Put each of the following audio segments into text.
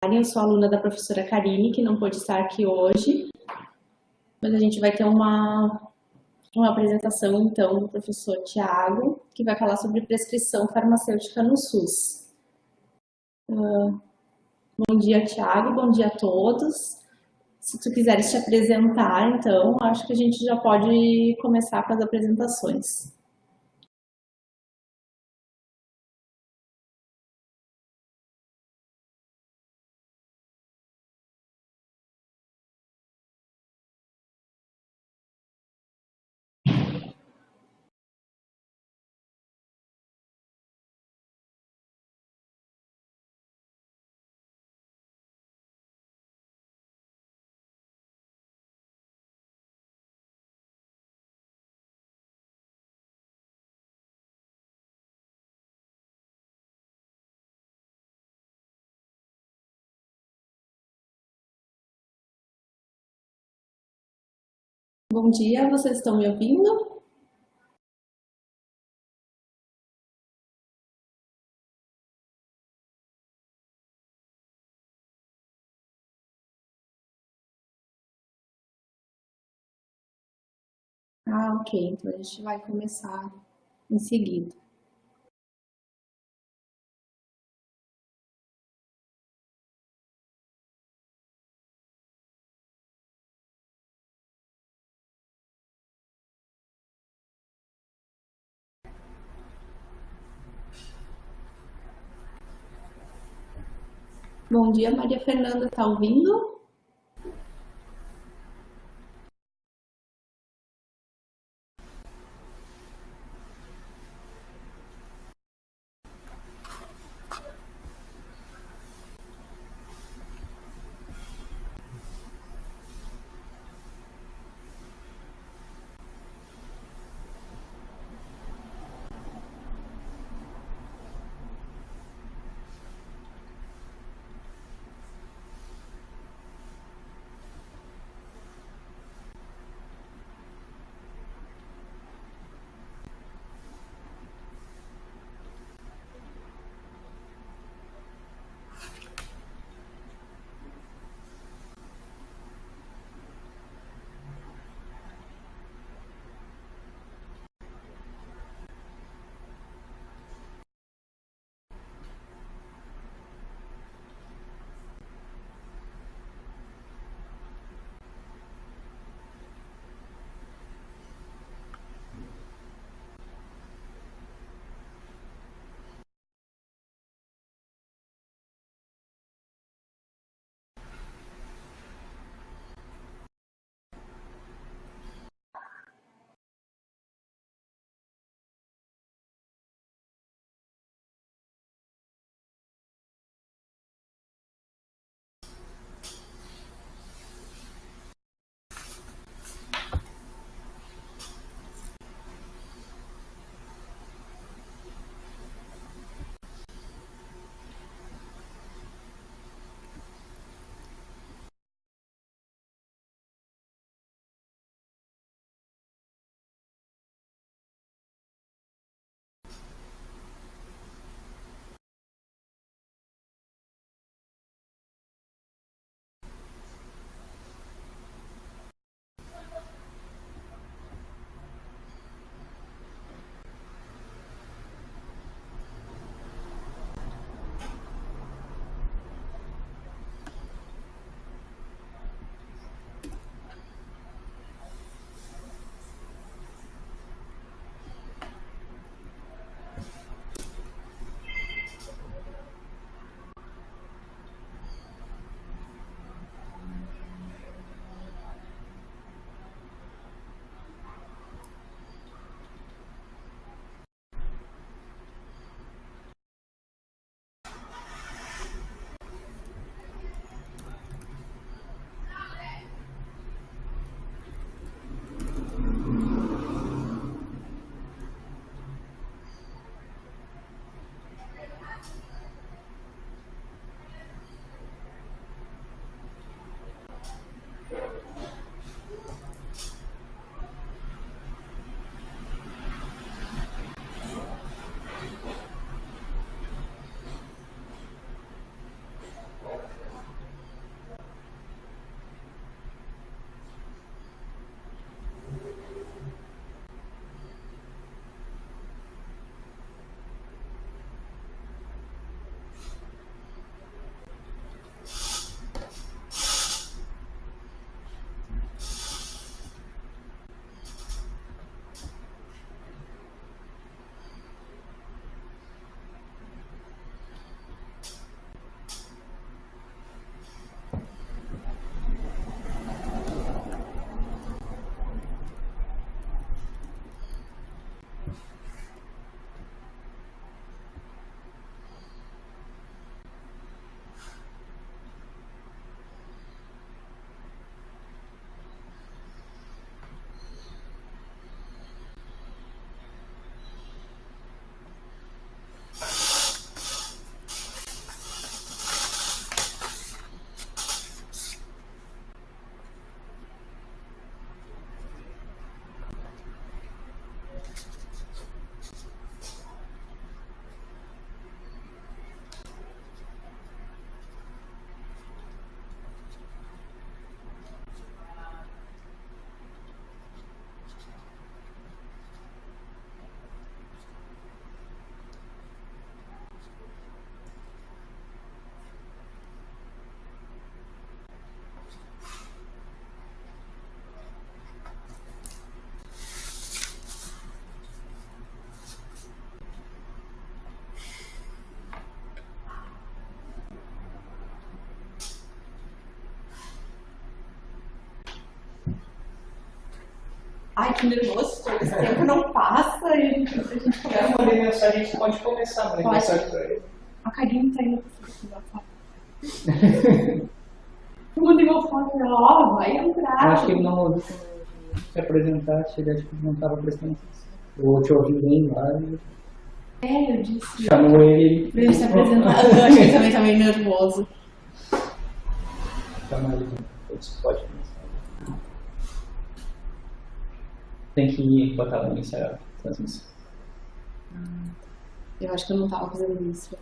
Eu sou aluna da professora Karine, que não pôde estar aqui hoje, mas a gente vai ter uma apresentação, então, do professor Tiago, que vai falar sobre prescrição farmacêutica no SUS. Bom dia, Tiago, bom dia a todos. Se tu quiseres te apresentar, então, acho que a gente já pode começar com as apresentações. Bom dia, vocês estão me ouvindo? Ah, ok, então a gente vai começar em seguida. Bom dia, Maria Fernanda, tá ouvindo? Ai, que nervoso, todo esse tempo não passa e a gente começa. Mandei mensagem, a gente pode começar, mandei mensagem pra ele. A Karine tá indo pro eu mandei uma foto e ela, ó, vai entrar. Eu acho que ele não ouviu se apresentar, chegar, acho que não estava prestando atenção. Eu te ouvi bem lá e... eu disse. Chamou ele. Pra ele se apresentar. Eu acho que ele também tá meio nervoso. Chamou ele. Pode começar. Tem que botar no início a transmissão. Eu acho que eu não tava fazendo isso.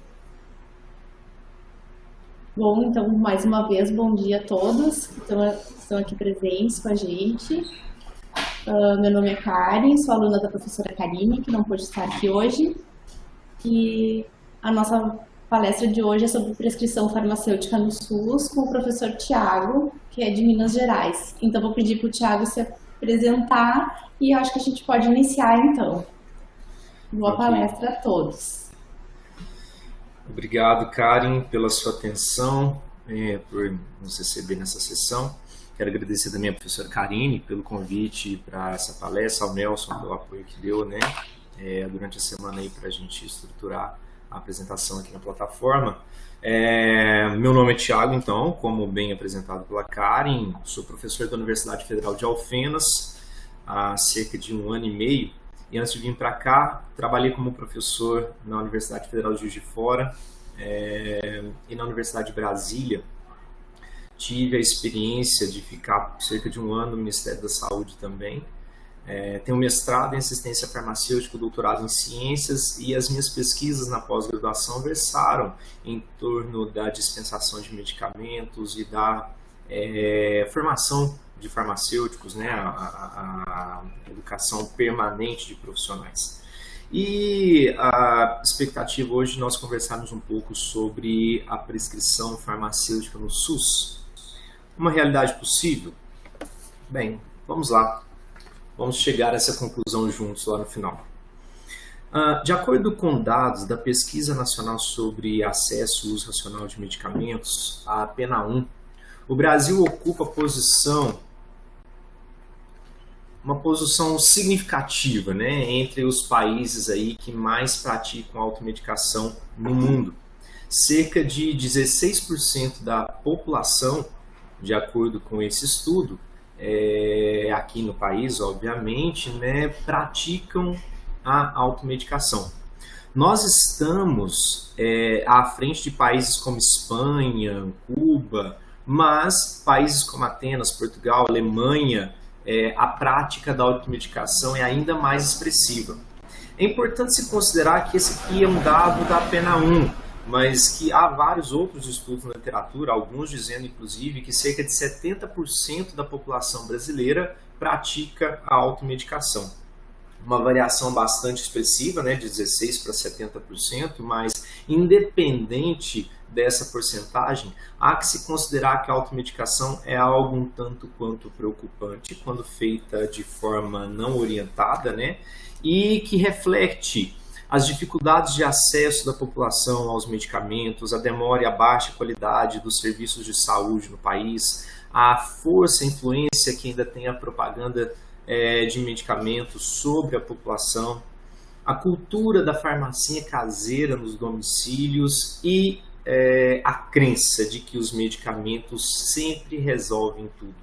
Bom, então, mais uma vez, bom dia a todos que estão aqui presentes com a gente. Meu nome é Karen, sou aluna da professora Karine, que não pôde estar aqui hoje. E a nossa palestra de hoje é sobre prescrição farmacêutica no SUS com o professor Tiago, que é de Minas Gerais. Então, vou pedir para o Tiago se apresentar e acho que a gente pode iniciar, então. Boa palestra a todos. Obrigado, Karen, pela sua atenção, por nos receber nessa sessão. Quero agradecer também à professora Karine pelo convite para essa palestra, ao Nelson pelo apoio que deu, né, durante a semana aí para a gente estruturar a apresentação aqui na plataforma. Meu nome é Tiago, então, como bem apresentado pela Karen, sou professor da Universidade Federal de Alfenas há cerca de 1 ano e meio. E antes de vir para cá, trabalhei como professor na Universidade Federal de Juiz de Fora e na Universidade de Brasília. Tive a experiência de ficar cerca de 1 ano no Ministério da Saúde também. Tenho mestrado em assistência farmacêutica, doutorado em ciências, e as minhas pesquisas na pós-graduação versaram em torno da dispensação de medicamentos e da formação de farmacêuticos, né, a educação permanente de profissionais. E a expectativa hoje de nós conversarmos um pouco sobre a prescrição farmacêutica no SUS. Uma realidade possível? Bem, vamos lá. Vamos chegar a essa conclusão juntos lá no final. De acordo com dados da Pesquisa Nacional sobre Acesso e Uso Racional de Medicamentos, a PNA1, o Brasil ocupa uma posição significativa, né, entre os países aí que mais praticam automedicação no mundo. Cerca de 16% da população, de acordo com esse estudo, aqui no país, obviamente, né, praticam a automedicação. Nós estamos à frente de países como Espanha, Cuba, mas países como Atenas, Portugal, Alemanha, a prática da automedicação é ainda mais expressiva. É importante se considerar que esse aqui é um dado da PNA1, mas que há vários outros estudos na literatura, alguns dizendo inclusive que cerca de 70% da população brasileira pratica a automedicação. Uma variação bastante expressiva, né, de 16% para 70%, mas independente dessa porcentagem, há que se considerar que a automedicação é algo um tanto quanto preocupante quando feita de forma não orientada, né, e que reflete as dificuldades de acesso da população aos medicamentos, a demora e a baixa qualidade dos serviços de saúde no país, a força e influência que ainda tem a propaganda de medicamentos sobre a população, a cultura da farmacinha caseira nos domicílios e a crença de que os medicamentos sempre resolvem tudo.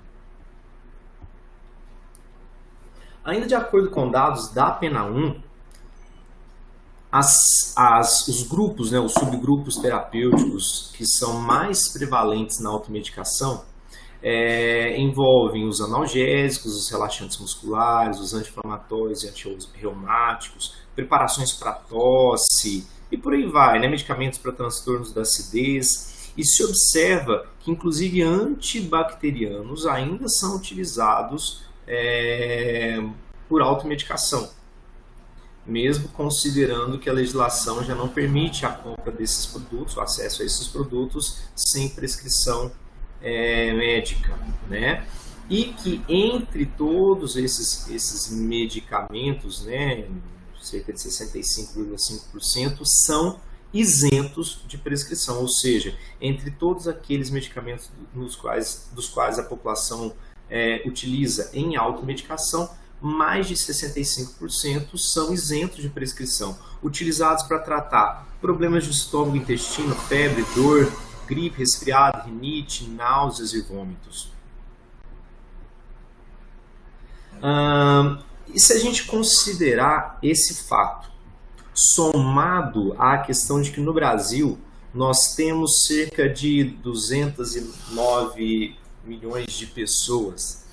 Ainda de acordo com dados da PNA1, os grupos, né, os subgrupos terapêuticos que são mais prevalentes na automedicação envolvem os analgésicos, os relaxantes musculares, os anti-inflamatórios e anti-reumáticos, preparações para tosse e por aí vai, né? Medicamentos para transtornos da acidez. E se observa que inclusive antibacterianos ainda são utilizados por automedicação, mesmo considerando que a legislação já não permite a compra desses produtos, o acesso a esses produtos sem prescrição médica, né? E que entre todos esses medicamentos, né, cerca de 65,5% são isentos de prescrição, ou seja, entre todos aqueles medicamentos dos quais a população utiliza em automedicação, mais de 65% são isentos de prescrição, utilizados para tratar problemas de estômago, intestino, febre, dor, gripe, resfriado, rinite, náuseas e vômitos. E se a gente considerar esse fato, somado à questão de que no Brasil nós temos cerca de 209 milhões de pessoas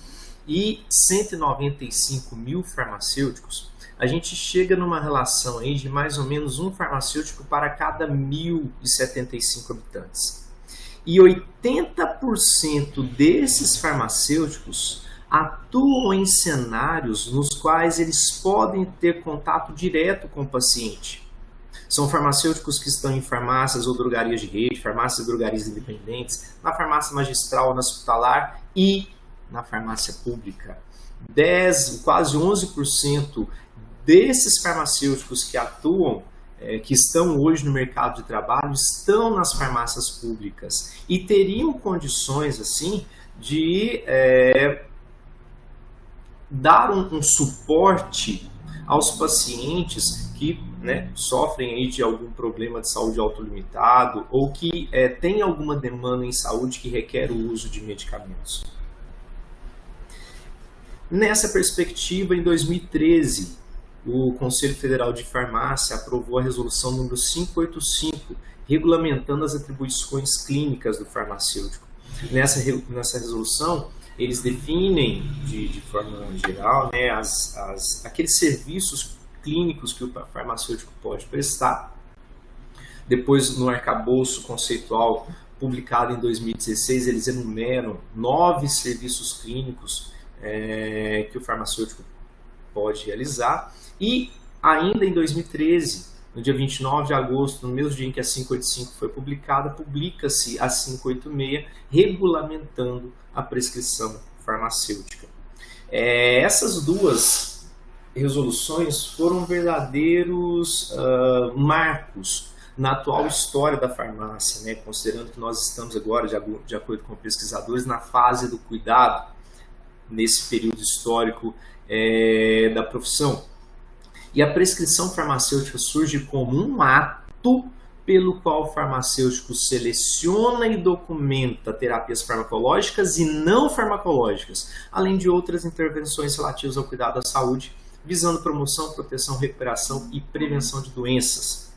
e 195 mil farmacêuticos, a gente chega numa relação aí de mais ou menos um farmacêutico para cada 1.075 habitantes. E 80% desses farmacêuticos atuam em cenários nos quais eles podem ter contato direto com o paciente. São farmacêuticos que estão em farmácias ou drogarias de rede, farmácias e drogarias independentes, na farmácia magistral, na hospitalar e na farmácia pública. Quase 11% desses farmacêuticos que atuam, que estão hoje no mercado de trabalho, estão nas farmácias públicas e teriam condições assim de dar um suporte aos pacientes que sofrem aí de algum problema de saúde autolimitado ou que têm alguma demanda em saúde que requer o uso de medicamentos. Nessa perspectiva, em 2013, o Conselho Federal de Farmácia aprovou a resolução número 585, regulamentando as atribuições clínicas do farmacêutico. Nessa resolução, eles definem, de forma geral, aqueles serviços clínicos que o farmacêutico pode prestar. Depois, no arcabouço conceitual publicado em 2016, eles enumeram 9 serviços clínicos que o farmacêutico pode realizar. E ainda em 2013, no dia 29 de agosto, no mesmo dia em que a 585 foi publicada, publica-se a 586, regulamentando a prescrição farmacêutica. Essas duas resoluções foram verdadeiros marcos na atual história da farmácia, considerando que nós estamos agora, de acordo com pesquisadores, na fase do cuidado, nesse período histórico da profissão. E a prescrição farmacêutica surge como um ato pelo qual o farmacêutico seleciona e documenta terapias farmacológicas e não farmacológicas, além de outras intervenções relativas ao cuidado da saúde, visando promoção, proteção, recuperação e prevenção de doenças.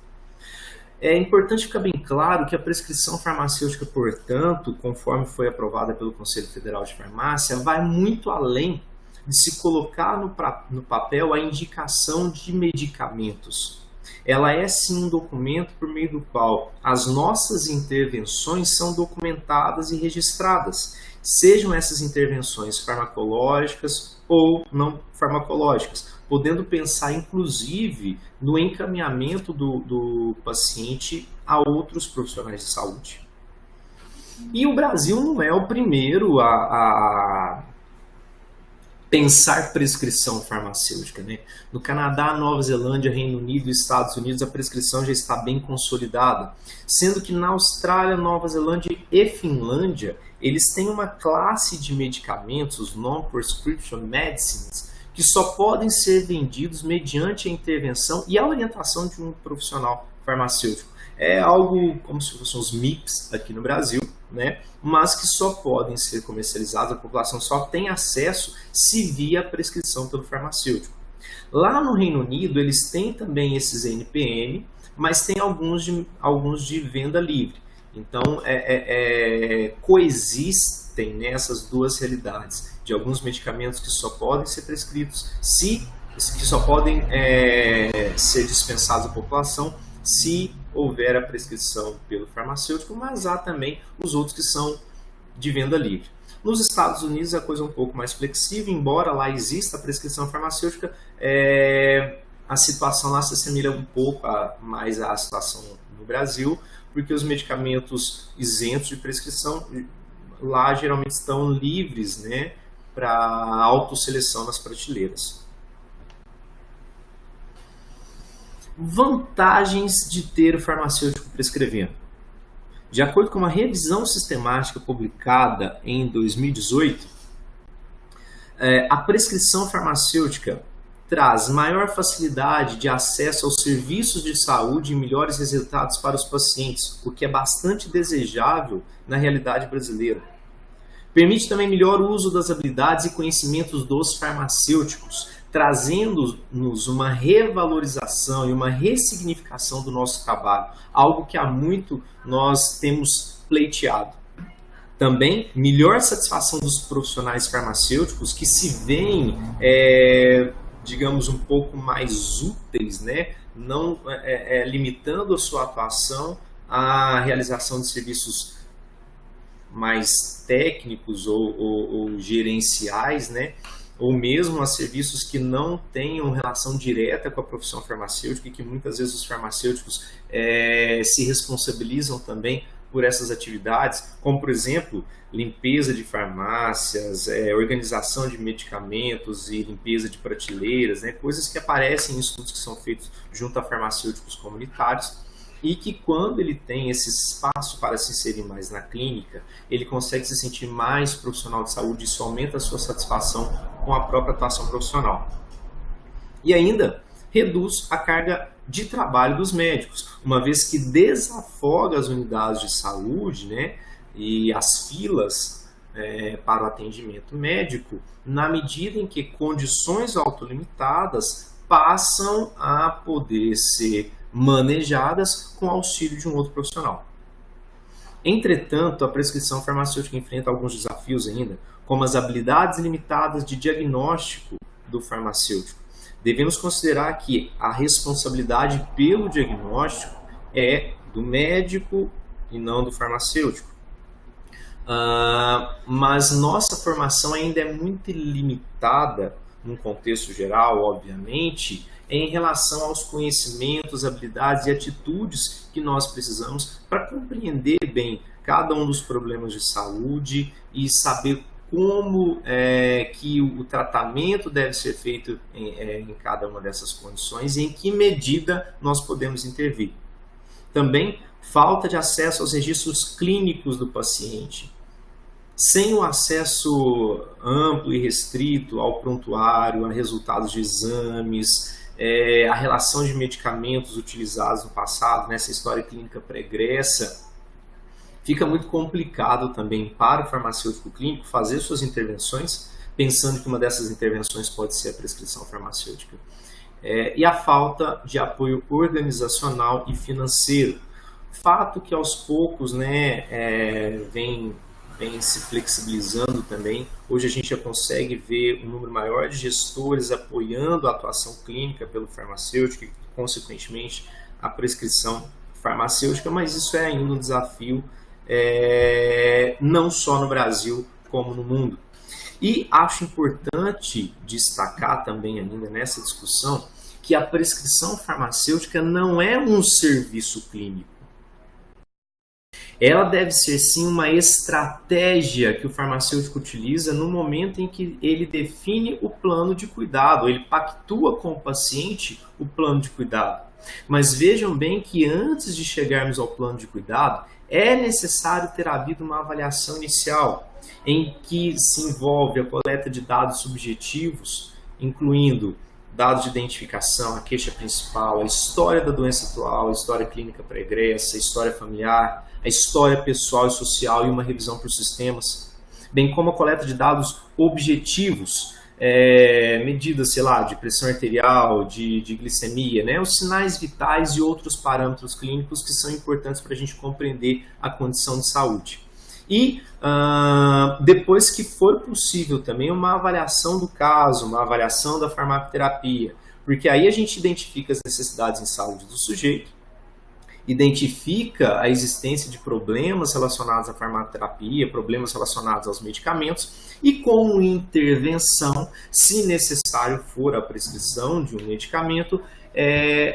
É importante ficar bem claro que a prescrição farmacêutica, portanto, conforme foi aprovada pelo Conselho Federal de Farmácia, vai muito além de se colocar no papel a indicação de medicamentos. Ela é sim um documento por meio do qual as nossas intervenções são documentadas e registradas, sejam essas intervenções farmacológicas ou não farmacológicas, podendo pensar inclusive no encaminhamento do paciente a outros profissionais de saúde. E o Brasil não é o primeiro a pensar prescrição farmacêutica. No Canadá, Nova Zelândia, Reino Unido e Estados Unidos, a prescrição já está bem consolidada, sendo que na Austrália, Nova Zelândia e Finlândia, eles têm uma classe de medicamentos, os Non-Prescription Medicines, que só podem ser vendidos mediante a intervenção e a orientação de um profissional farmacêutico. É algo como se fossem os MIPs aqui no Brasil, mas que só podem ser comercializados, a população só tem acesso se via prescrição pelo farmacêutico. Lá no Reino Unido, eles têm também esses NPM, mas tem alguns de venda livre. Então, coexistem essas duas realidades, de alguns medicamentos que só podem ser prescritos, que só podem ser dispensados à população, se houver a prescrição pelo farmacêutico, mas há também os outros que são de venda livre. Nos Estados Unidos a coisa é um pouco mais flexível, embora lá exista a prescrição farmacêutica, a situação lá se assemelha um pouco mais à situação no Brasil, porque os medicamentos isentos de prescrição lá geralmente estão livres, para autosseleção nas prateleiras. Vantagens de ter o farmacêutico prescrevendo. De acordo com uma revisão sistemática publicada em 2018, A prescrição farmacêutica traz maior facilidade de acesso aos serviços de saúde e melhores resultados para os pacientes, o que é bastante desejável na realidade brasileira. Permite também melhor uso das habilidades e conhecimentos dos farmacêuticos, trazendo-nos uma revalorização e uma ressignificação do nosso trabalho, algo que há muito nós temos pleiteado. Também, melhor satisfação dos profissionais farmacêuticos que se veem, digamos, um pouco mais úteis, né? Não limitando a sua atuação à realização de serviços mais técnicos ou gerenciais, né? Ou mesmo a serviços que não tenham relação direta com a profissão farmacêutica e que muitas vezes os farmacêuticos se responsabilizam também por essas atividades, como por exemplo, limpeza de farmácias, organização de medicamentos e limpeza de prateleiras, né? Coisas que aparecem em estudos que são feitos junto a farmacêuticos comunitários e que quando ele tem esse espaço para se inserir mais na clínica, ele consegue se sentir mais profissional de saúde e isso aumenta a sua satisfação com a própria atuação profissional. E ainda reduz a carga de trabalho dos médicos, uma vez que desafoga as unidades de saúde, né, e as filas para o atendimento médico, na medida em que condições autolimitadas passam a poder ser manejadas com auxílio de um outro profissional. Entretanto, a prescrição farmacêutica enfrenta alguns desafios ainda, como as habilidades limitadas de diagnóstico do farmacêutico. Devemos considerar que a responsabilidade pelo diagnóstico é do médico e não do farmacêutico. Mas nossa formação ainda é muito limitada, num contexto geral, obviamente, em relação aos conhecimentos, habilidades e atitudes que nós precisamos para compreender bem cada um dos problemas de saúde e saber como que o tratamento deve ser feito em cada uma dessas condições e em que medida nós podemos intervir. Também, falta de acesso aos registros clínicos do paciente. Sem o acesso amplo e restrito ao prontuário, a resultados de exames, a relação de medicamentos utilizados no passado, nessa história clínica pregressa, fica muito complicado também para o farmacêutico clínico fazer suas intervenções, pensando que uma dessas intervenções pode ser a prescrição farmacêutica. E a falta de apoio organizacional e financeiro. Fato que aos poucos, né, vem se flexibilizando também. Hoje a gente já consegue ver um número maior de gestores apoiando a atuação clínica pelo farmacêutico e, consequentemente, a prescrição farmacêutica, mas isso é ainda um desafio não só no Brasil, como no mundo. E acho importante destacar também ainda nessa discussão que a prescrição farmacêutica não é um serviço clínico. Ela deve ser sim uma estratégia que o farmacêutico utiliza no momento em que ele define o plano de cuidado, ele pactua com o paciente o plano de cuidado. Mas vejam bem que antes de chegarmos ao plano de cuidado, é necessário ter havido uma avaliação inicial em que se envolve a coleta de dados subjetivos, incluindo dados de identificação, a queixa principal, a história da doença atual, a história clínica pregressa, a história familiar, a história pessoal e social e uma revisão por sistemas, bem como a coleta de dados objetivos, medidas, sei lá, de pressão arterial, de glicemia, né? Os sinais vitais e outros parâmetros clínicos que são importantes para a gente compreender a condição de saúde. E depois que for possível também uma avaliação do caso, uma avaliação da farmacoterapia, porque aí a gente identifica as necessidades em saúde do sujeito, identifica a existência de problemas relacionados à farmacoterapia, problemas relacionados aos medicamentos e com intervenção, se necessário for a prescrição de um medicamento,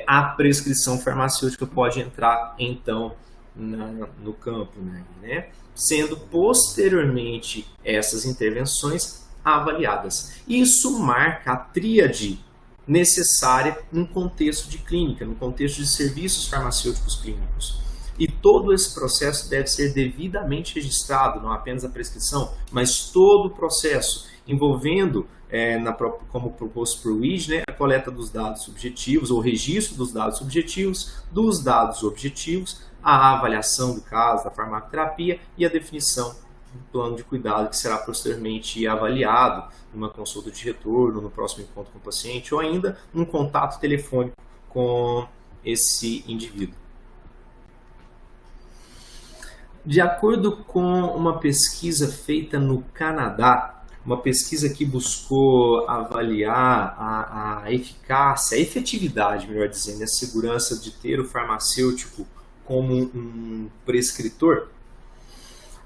a prescrição farmacêutica pode entrar então no campo, né? Sendo posteriormente essas intervenções avaliadas. Isso marca a tríade necessária num contexto de clínica, no contexto de serviços farmacêuticos clínicos. E todo esse processo deve ser devidamente registrado, não apenas a prescrição, mas todo o processo, envolvendo, como proposto por WIG, né, a coleta dos dados subjetivos, ou registro dos dados subjetivos, dos dados objetivos, a avaliação do caso, da farmacoterapia e a definição do plano de cuidado que será posteriormente avaliado numa consulta de retorno, no próximo encontro com o paciente, ou ainda um contato telefônico com esse indivíduo. De acordo com uma pesquisa feita no Canadá, uma pesquisa que buscou avaliar a eficácia, a efetividade, melhor dizendo, a segurança de ter o farmacêutico como um prescritor,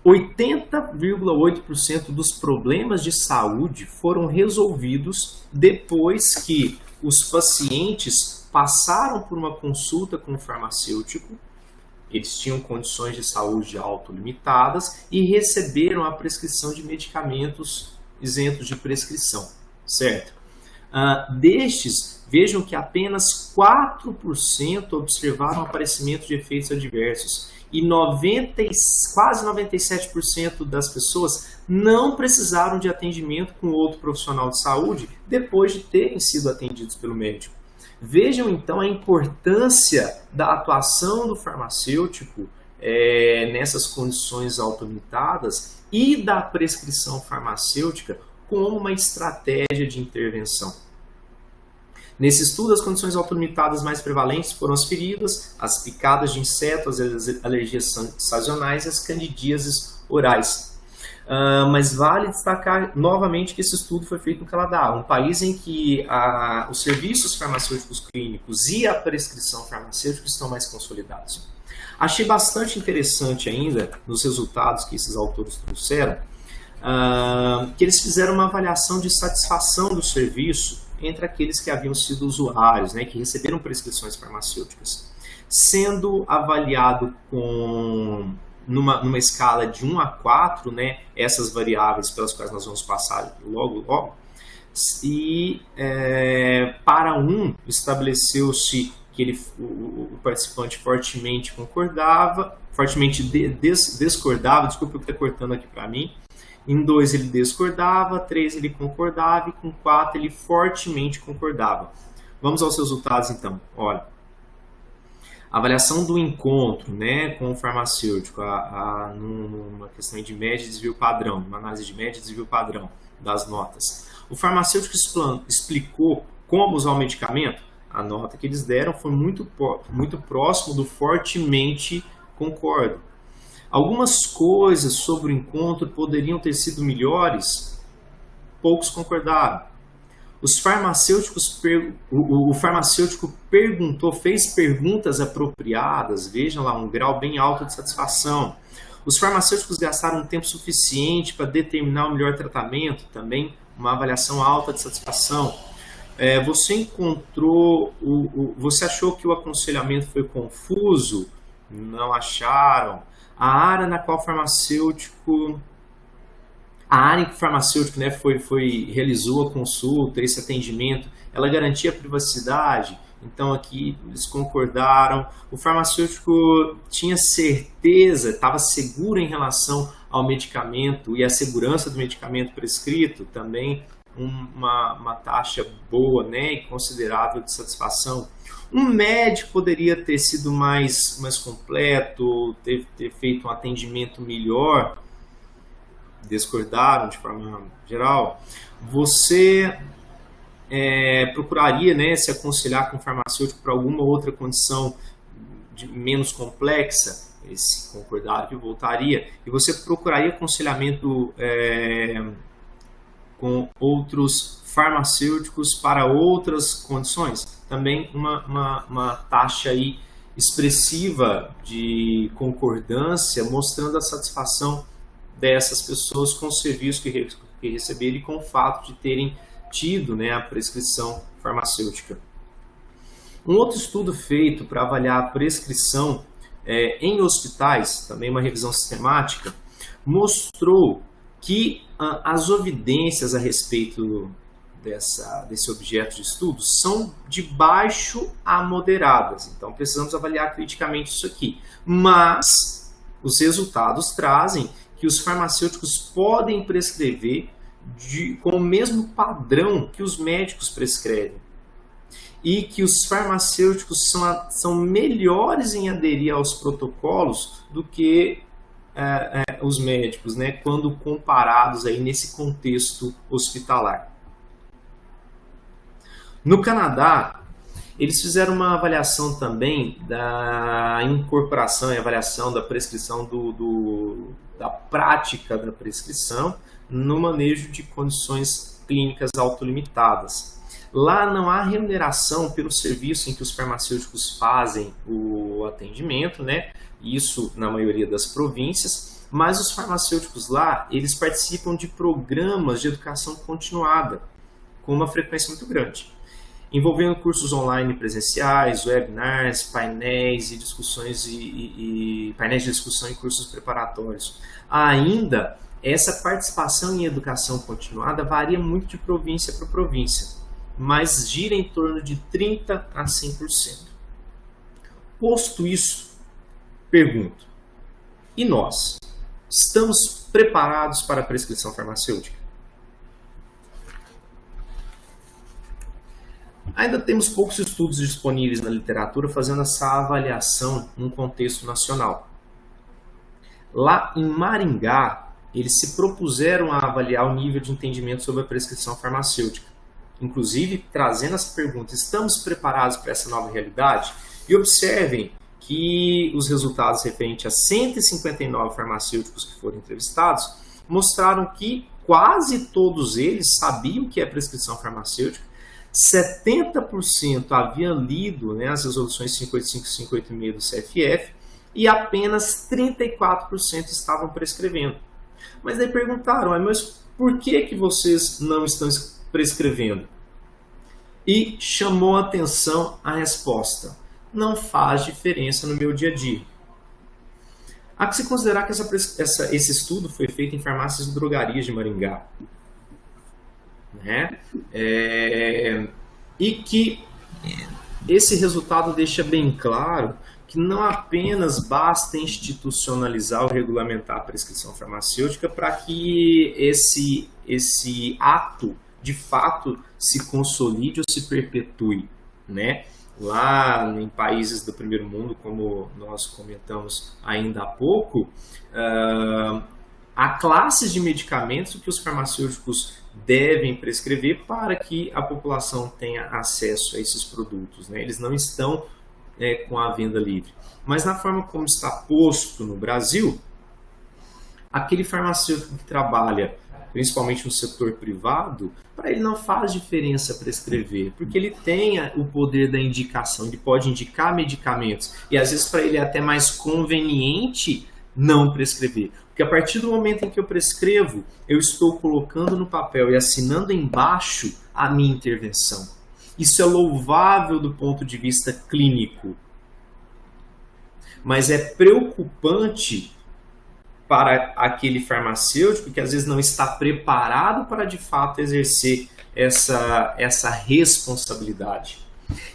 80,8% dos problemas de saúde foram resolvidos depois que os pacientes passaram por uma consulta com o farmacêutico, eles tinham condições de saúde autolimitadas e receberam a prescrição de medicamentos isentos de prescrição, certo? Destes, vejam que apenas 4% observaram aparecimento de efeitos adversos e quase 97% das pessoas não precisaram de atendimento com outro profissional de saúde depois de terem sido atendidos pelo médico. Vejam então a importância da atuação do farmacêutico nessas condições autolimitadas e da prescrição farmacêutica como uma estratégia de intervenção. Nesse estudo, as condições autolimitadas mais prevalentes foram as feridas, as picadas de insetos, as alergias sazonais e as candidíases orais. Mas vale destacar novamente que esse estudo foi feito no Canadá, um país em que os serviços farmacêuticos clínicos e a prescrição farmacêutica estão mais consolidados. Achei bastante interessante ainda, nos resultados que esses autores trouxeram, que eles fizeram uma avaliação de satisfação do serviço entre aqueles que haviam sido usuários, né, que receberam prescrições farmacêuticas, sendo avaliado numa escala de 1 a 4, né, essas variáveis pelas quais nós vamos passar logo, e para 1 estabeleceu-se que o participante fortemente discordava, desculpa eu estar cortando aqui para mim. Em 2 ele discordava, 3 ele concordava e com 4 ele fortemente concordava. Vamos aos resultados então. Olha, a avaliação do encontro, né, com o farmacêutico, numa questão de média e desvio padrão, uma análise de média e desvio padrão das notas. O farmacêutico explicou como usar o medicamento. A nota que eles deram foi muito próximo do fortemente concordo. Algumas coisas sobre o encontro poderiam ter sido melhores, poucos concordaram. O farmacêutico fez perguntas apropriadas, vejam lá, um grau bem alto de satisfação. Os farmacêuticos gastaram um tempo suficiente para determinar o melhor tratamento, também uma avaliação alta de satisfação. Você achou que o aconselhamento foi confuso? Não acharam. A área em que o farmacêutico, né, realizou a consulta, esse atendimento, ela garantia a privacidade? Então aqui eles concordaram. O farmacêutico tinha certeza, estava seguro em relação ao medicamento e a segurança do medicamento prescrito, também uma taxa boa, né, e considerável de satisfação. Um médico poderia ter sido mais completo, ter feito um atendimento melhor, discordaram de forma geral. Você procuraria, né, se aconselhar com o farmacêutico para alguma outra condição menos complexa? Esse concordaram que voltaria. E você procuraria aconselhamento com outros farmacêuticos para outras condições? Também uma taxa aí expressiva de concordância, mostrando a satisfação dessas pessoas com o serviço que receberam e com o fato de terem tido, né, a prescrição farmacêutica. Um outro estudo feito para avaliar a prescrição em hospitais, também uma revisão sistemática, mostrou que as evidências a respeito desse objeto de estudo são de baixo a moderadas. Então, precisamos avaliar criticamente isso aqui. Mas os resultados trazem que os farmacêuticos podem prescrever com o mesmo padrão que os médicos prescrevem. E que os farmacêuticos são melhores em aderir aos protocolos do que os médicos, né, quando comparados aí nesse contexto hospitalar. No Canadá, eles fizeram uma avaliação também da incorporação e avaliação da prescrição da prática da prescrição no manejo de condições clínicas autolimitadas. Lá não há remuneração pelo serviço em que os farmacêuticos fazem o atendimento, né? Isso na maioria das províncias, mas os farmacêuticos lá, eles participam de programas de educação continuada, com uma frequência muito grande, envolvendo cursos online presenciais, webinars, painéis e discussões painéis de discussão e cursos preparatórios. Ainda, essa participação em educação continuada varia muito de província para província, mas gira em torno de 30% a 100%. Posto isso, pergunto, e nós? Estamos preparados para a prescrição farmacêutica? Ainda temos poucos estudos disponíveis na literatura fazendo essa avaliação num contexto nacional. Lá em Maringá, eles se propuseram a avaliar o nível de entendimento sobre a prescrição farmacêutica, inclusive trazendo essa pergunta: estamos preparados para essa nova realidade? E observem que os resultados referentes a 159 farmacêuticos que foram entrevistados mostraram que quase todos eles sabiam o que é prescrição farmacêutica, 70% haviam lido, né, as resoluções 585 e 586 do CFF, e apenas 34% estavam prescrevendo. Mas daí perguntaram: mas por que vocês não estão prescrevendo? E chamou a atenção a resposta: não faz diferença no meu dia a dia. Há que se considerar que esse estudo foi feito em farmácias e drogarias de Maringá, né? E que esse resultado deixa bem claro que não apenas basta institucionalizar ou regulamentar a prescrição farmacêutica para que esse ato de fato se consolide ou se perpetue, né? Lá em países do primeiro mundo, como nós comentamos ainda há pouco, há classes de medicamentos que os farmacêuticos devem prescrever para que a população tenha acesso a esses produtos, né? Eles não estão com a venda livre. Mas na forma como está posto no Brasil, aquele farmacêutico que trabalha principalmente no setor privado, para ele não faz diferença prescrever, porque ele tem o poder da indicação, ele pode indicar medicamentos, e às vezes para ele é até mais conveniente não prescrever, porque a partir do momento em que eu prescrevo, eu estou colocando no papel e assinando embaixo a minha intervenção. Isso é louvável do ponto de vista clínico, mas é preocupante para aquele farmacêutico que às vezes não está preparado para de fato exercer essa responsabilidade.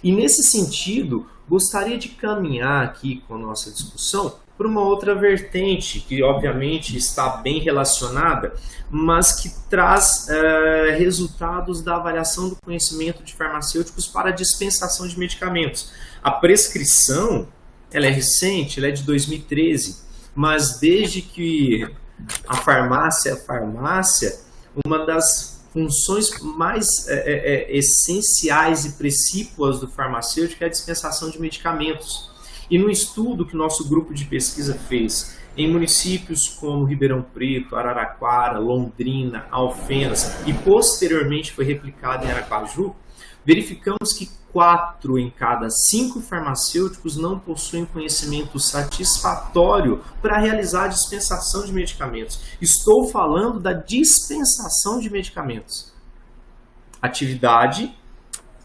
E nesse sentido, gostaria de caminhar aqui com a nossa discussão para uma outra vertente que obviamente está bem relacionada, mas que traz resultados da avaliação do conhecimento de farmacêuticos para a dispensação de medicamentos. A prescrição, ela é recente, ela é de 2013, mas desde que a farmácia uma das funções mais essenciais e precípuas do farmacêutico é a dispensação de medicamentos. E no estudo que o nosso grupo de pesquisa fez em municípios como Ribeirão Preto, Araraquara, Londrina, Alfenas e posteriormente foi replicado em Aracaju, verificamos que 4 em cada 5 farmacêuticos não possuem conhecimento satisfatório para realizar a dispensação de medicamentos. Estou falando da dispensação de medicamentos. Atividade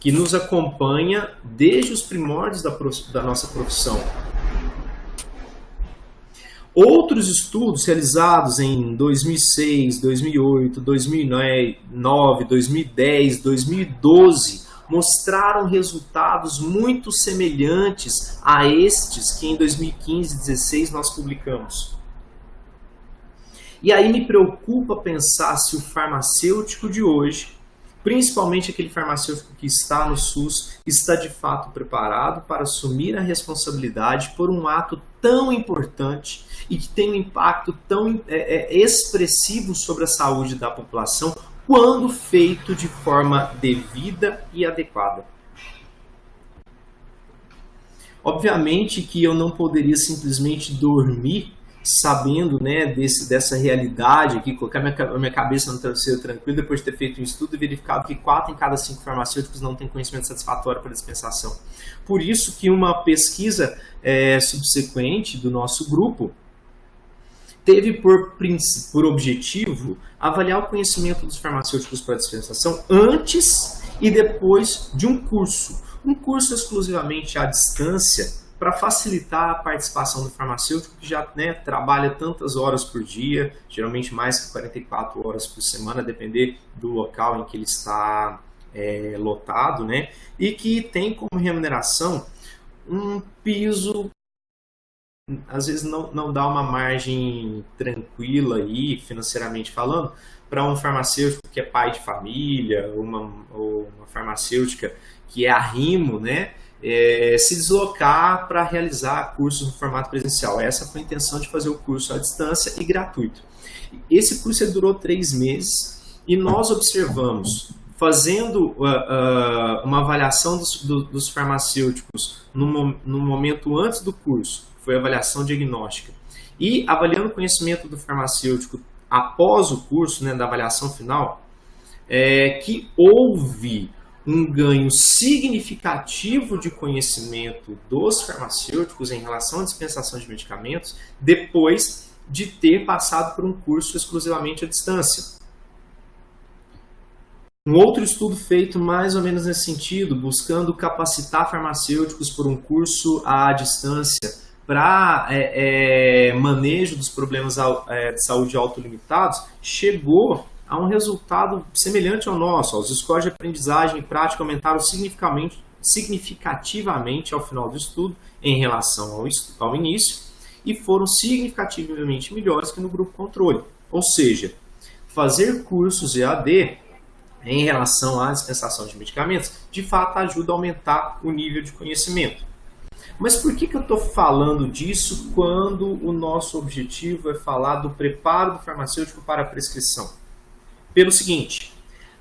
que nos acompanha desde os primórdios da nossa profissão. Outros estudos realizados em 2006, 2008, 2009, 2010, 2012 mostraram resultados muito semelhantes a estes que em 2015 e 2016 nós publicamos. E aí me preocupa pensar se o farmacêutico de hoje, principalmente aquele farmacêutico que está no SUS, está de fato preparado para assumir a responsabilidade por um ato tão importante e que tem um impacto tão expressivo sobre a saúde da população quando feito de forma devida e adequada. Obviamente que eu não poderia simplesmente dormir sabendo, né, dessa realidade aqui, colocar minha cabeça no travesseiro tranquilo depois de ter feito um estudo e verificado que 4 em cada 5 farmacêuticos não têm conhecimento satisfatório para dispensação. Por isso que uma pesquisa subsequente do nosso grupo teve por objetivo avaliar o conhecimento dos farmacêuticos para dispensação antes e depois de um curso. Um curso exclusivamente à distância para facilitar a participação do farmacêutico que já, né, trabalha tantas horas por dia, geralmente mais que 44 horas por semana, a depender do local em que ele está lotado, né, e que tem como remuneração um piso, às vezes não dá uma margem tranquila aí, financeiramente falando, para um farmacêutico que é pai de família, ou uma farmacêutica que é arrimo, né, se deslocar para realizar cursos no formato presencial. Essa foi a intenção de fazer o curso à distância e gratuito. Esse curso durou 3 meses e nós observamos, fazendo uma avaliação dos farmacêuticos no momento antes do curso, foi a avaliação diagnóstica, e avaliando o conhecimento do farmacêutico após o curso, né, da avaliação final, que houve um ganho significativo de conhecimento dos farmacêuticos em relação à dispensação de medicamentos depois de ter passado por um curso exclusivamente à distância. Um outro estudo feito mais ou menos nesse sentido, buscando capacitar farmacêuticos por um curso à distância para manejo dos problemas de saúde autolimitados, chegou a um resultado semelhante ao nosso. Os scores de aprendizagem e prática aumentaram significativamente ao final do estudo em relação ao início e foram significativamente melhores que no grupo controle. Ou seja, fazer cursos EAD em relação à dispensação de medicamentos, de fato ajuda a aumentar o nível de conhecimento. Mas por que eu estou falando disso quando o nosso objetivo é falar do preparo do farmacêutico para a prescrição? Pelo seguinte,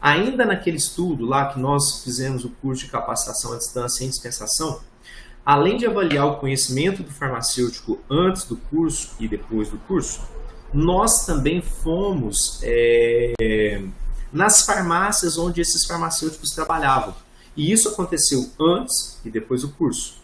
ainda naquele estudo lá que nós fizemos o curso de capacitação à distância em dispensação, além de avaliar o conhecimento do farmacêutico antes do curso e depois do curso, nós também fomos nas farmácias onde esses farmacêuticos trabalhavam. E isso aconteceu antes e depois do curso.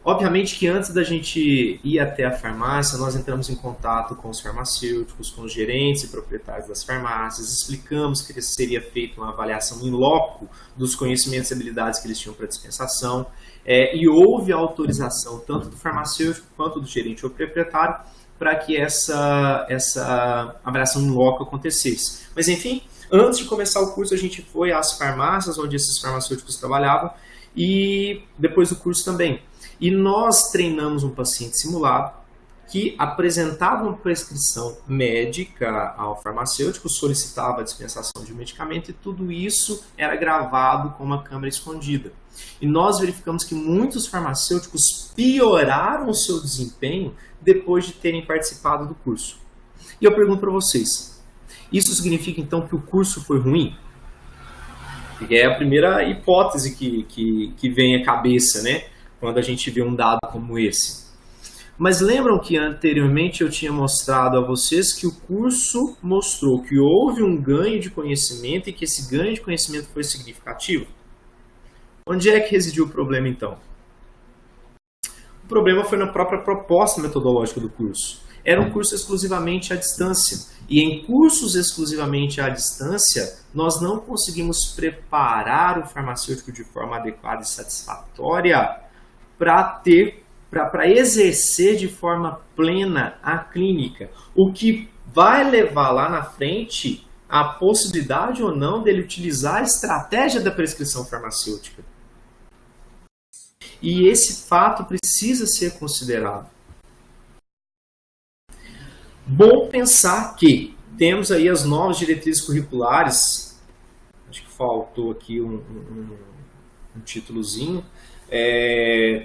Obviamente que antes da gente ir até a farmácia, nós entramos em contato com os farmacêuticos, com os gerentes e proprietários das farmácias, explicamos que seria feita uma avaliação in loco dos conhecimentos e habilidades que eles tinham para dispensação, e houve a autorização tanto do farmacêutico quanto do gerente ou proprietário para que essa avaliação in loco acontecesse. Mas enfim, antes de começar o curso a gente foi às farmácias onde esses farmacêuticos trabalhavam e depois do curso também. E nós treinamos um paciente simulado que apresentava uma prescrição médica ao farmacêutico, solicitava a dispensação de medicamento e tudo isso era gravado com uma câmera escondida. E nós verificamos que muitos farmacêuticos pioraram o seu desempenho depois de terem participado do curso. E eu pergunto para vocês, isso significa então que o curso foi ruim? É a primeira hipótese que vem à cabeça, né? Quando a gente vê um dado como esse. Mas lembram que anteriormente eu tinha mostrado a vocês que o curso mostrou que houve um ganho de conhecimento e que esse ganho de conhecimento foi significativo? Onde é que residiu o problema então? O problema foi na própria proposta metodológica do curso. Era um curso exclusivamente à distância. E em cursos exclusivamente à distância, nós não conseguimos preparar o farmacêutico de forma adequada e satisfatória para ter para exercer de forma plena a clínica, o que vai levar lá na frente a possibilidade ou não dele utilizar a estratégia da prescrição farmacêutica. E esse fato precisa ser considerado. Bom pensar que temos aí as novas diretrizes curriculares, acho que faltou aqui um títulozinho.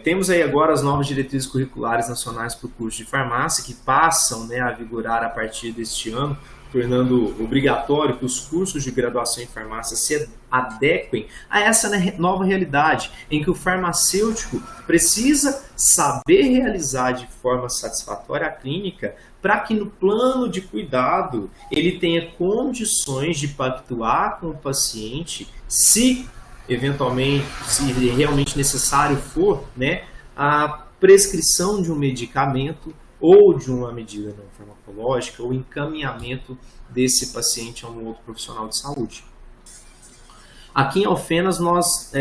Temos aí agora as novas diretrizes curriculares nacionais para o curso de farmácia, que passam, né, a vigorar a partir deste ano, tornando obrigatório que os cursos de graduação em farmácia se adequem a essa nova realidade, em que o farmacêutico precisa saber realizar de forma satisfatória a clínica para que no plano de cuidado ele tenha condições de pactuar com o paciente, se eventualmente, se realmente necessário for, né, a prescrição de um medicamento ou de uma medida não farmacológica, ou encaminhamento desse paciente a um outro profissional de saúde. Aqui em Alfenas, nós,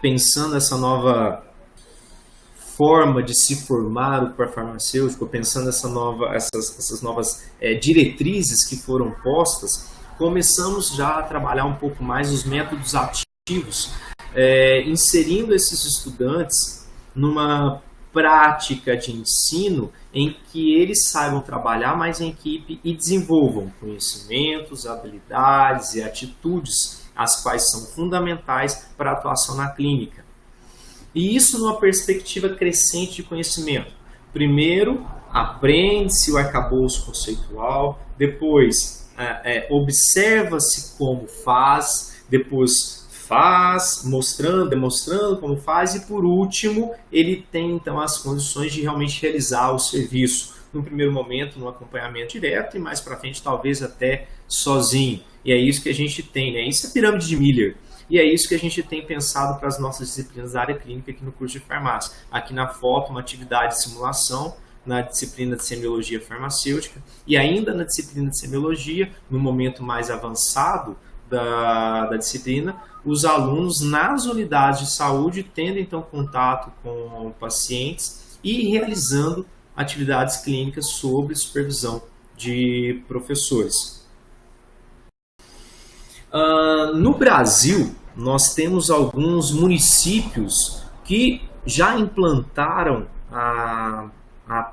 pensando essa nova forma de se formar o farmacêutico, pensando essas novas diretrizes que foram postas, começamos já a trabalhar um pouco mais os métodos ativos, inserindo esses estudantes numa prática de ensino em que eles saibam trabalhar mais em equipe e desenvolvam conhecimentos, habilidades e atitudes, as quais são fundamentais para a atuação na clínica. E isso numa perspectiva crescente de conhecimento. Primeiro, aprende-se o arcabouço conceitual, depois observa-se como faz, depois faz, demonstrando como faz, e por último, ele tem então as condições de realmente realizar o serviço. No primeiro momento, no acompanhamento direto, e mais para frente, talvez até sozinho. E é isso que a gente tem, né? Isso é a pirâmide de Miller. E é isso que a gente tem pensado para as nossas disciplinas da área clínica aqui no curso de farmácia. Aqui na foto, uma atividade de simulação na disciplina de semiologia farmacêutica, e ainda na disciplina de semiologia, no momento mais avançado da disciplina, os alunos nas unidades de saúde tendo então contato com pacientes e realizando atividades clínicas sob supervisão de professores. No Brasil, nós temos alguns municípios que já implantaram a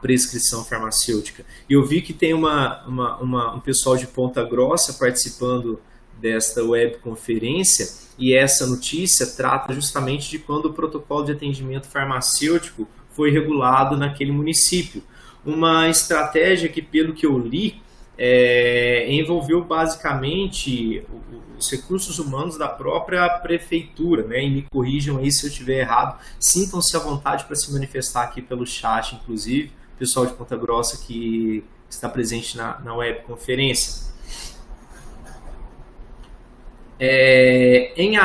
prescrição farmacêutica. Eu vi que tem um pessoal de Ponta Grossa participando desta webconferência, e essa notícia trata justamente de quando o protocolo de atendimento farmacêutico foi regulado naquele município. Uma estratégia que, pelo que eu li, envolveu basicamente os recursos humanos da própria prefeitura, né? E me corrijam aí se eu estiver errado, sintam-se à vontade para se manifestar aqui pelo chat, inclusive, o pessoal de Ponta Grossa que está presente na webconferência. Em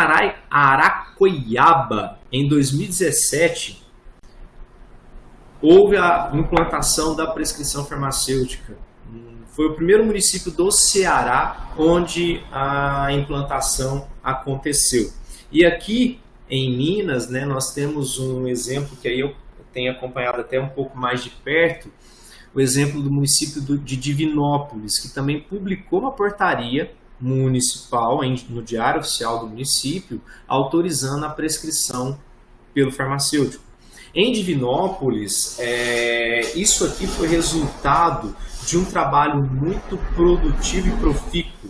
Aracoiaba, em 2017, houve a implantação da prescrição farmacêutica. Foi o primeiro município do Ceará onde a implantação aconteceu. E aqui em Minas, né, nós temos um exemplo que aí eu tenho acompanhado até um pouco mais de perto, o exemplo do município de Divinópolis, que também publicou uma portaria municipal no Diário Oficial do município, autorizando a prescrição pelo farmacêutico. Em Divinópolis, isso aqui foi resultado de um trabalho muito produtivo e profícuo,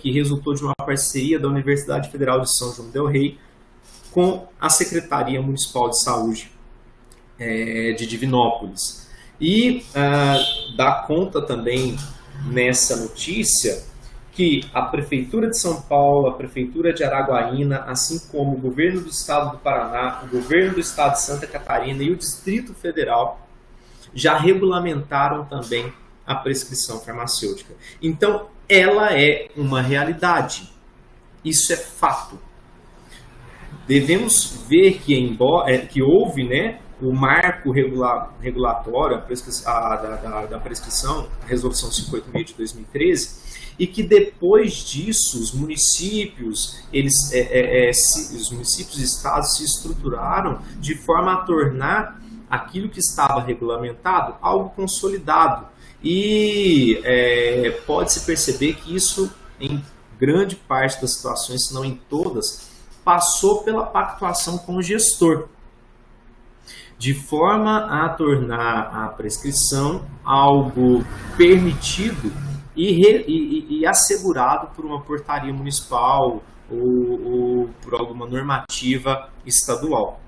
que resultou de uma parceria da Universidade Federal de São João del Rei com a Secretaria Municipal de Saúde de Divinópolis. E dá conta também nessa notícia que a Prefeitura de São Paulo, a Prefeitura de Araguaína, assim como o Governo do Estado do Paraná, o Governo do Estado de Santa Catarina e o Distrito Federal já regulamentaram também a prescrição farmacêutica. Então, ela é uma realidade. Isso é fato. Devemos ver que houve, né, o marco regulatório da prescrição, a Resolução 58.000 de 2013, e que depois disso os municípios, os municípios e estados se estruturaram de forma a tornar aquilo que estava regulamentado algo consolidado. E pode-se perceber que isso, em grande parte das situações, se não em todas, passou pela pactuação com o gestor, de forma a tornar a prescrição algo permitido e assegurado por uma portaria municipal ou por alguma normativa estadual.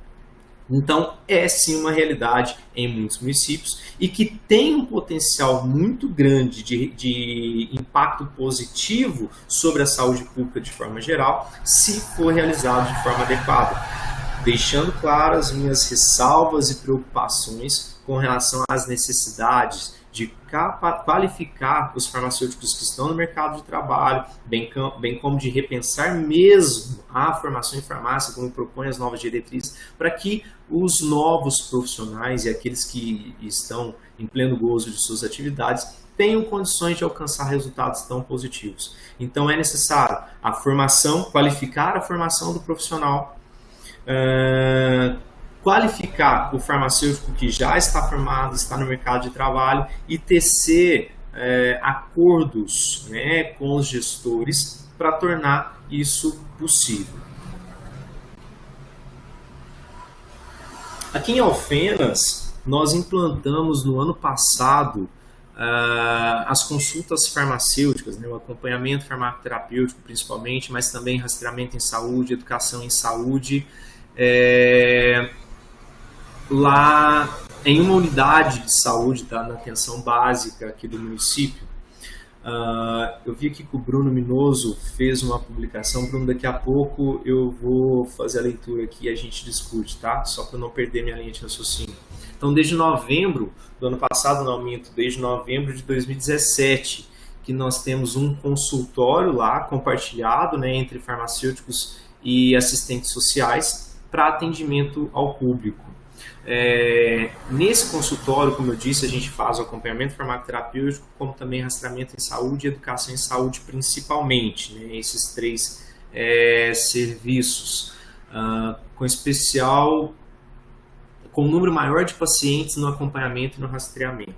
Então, é sim uma realidade em muitos municípios e que tem um potencial muito grande de impacto positivo sobre a saúde pública de forma geral, se for realizado de forma adequada. Deixando claras as minhas ressalvas e preocupações com relação às necessidades de qualificar os farmacêuticos que estão no mercado de trabalho, bem como de repensar mesmo a formação em farmácia, como propõe as novas diretrizes, para que os novos profissionais e aqueles que estão em pleno gozo de suas atividades tenham condições de alcançar resultados tão positivos. Então é necessário a formação, qualificar a formação do profissional, qualificar o farmacêutico que já está formado, está no mercado de trabalho e tecer acordos, né, com os gestores para tornar isso possível. Aqui em Alfenas, nós implantamos no ano passado as consultas farmacêuticas, né, o acompanhamento farmacoterapêutico principalmente, mas também rastreamento em saúde, educação em saúde, lá em uma unidade de saúde, tá, na atenção básica aqui do município. Eu vi aqui que o Bruno Minoso fez uma publicação. Bruno, daqui a pouco eu vou fazer a leitura aqui e a gente discute, tá? Só para não perder minha linha de raciocínio. Então, desde novembro do ano passado, não minto, desde novembro de 2017, que nós temos um consultório lá compartilhado, né, entre farmacêuticos e assistentes sociais para atendimento ao público. Nesse consultório, como eu disse, a gente faz o acompanhamento farmacoterapêutico, como também rastreamento em saúde e educação em saúde principalmente, né, esses três serviços, com especial, com um número maior de pacientes no acompanhamento e no rastreamento.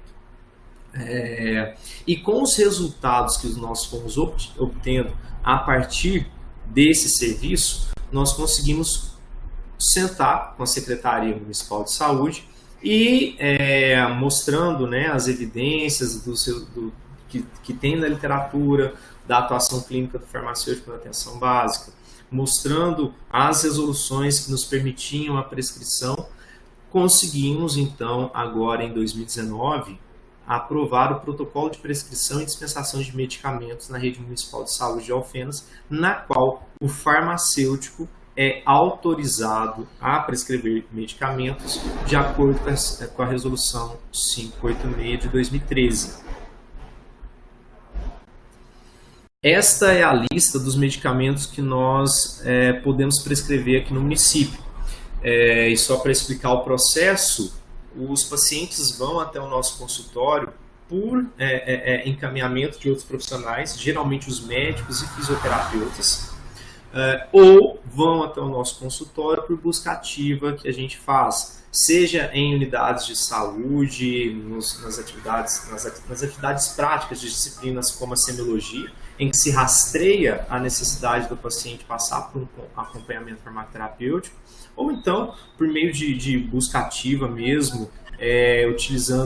E com os resultados que nós fomos obtendo a partir desse serviço, nós conseguimos sentar com a Secretaria Municipal de Saúde e mostrando, né, as evidências que tem na literatura da atuação clínica do farmacêutico na atenção básica, mostrando as resoluções que nos permitiam a prescrição. Conseguimos, então, agora em 2019, aprovar o protocolo de prescrição e dispensação de medicamentos na Rede Municipal de Saúde de Alfenas, na qual o farmacêutico é autorizado a prescrever medicamentos de acordo com a Resolução 586 de 2013. Esta é a lista dos medicamentos que nós podemos prescrever aqui no município. E só para explicar o processo, os pacientes vão até o nosso consultório por encaminhamento de outros profissionais, geralmente os médicos e fisioterapeutas, ou vão até o nosso consultório por busca ativa que a gente faz, seja em unidades de saúde, nas atividades práticas de disciplinas como a semiologia, em que se rastreia a necessidade do paciente passar por um acompanhamento farmacoterapêutico, ou então por meio de busca ativa mesmo,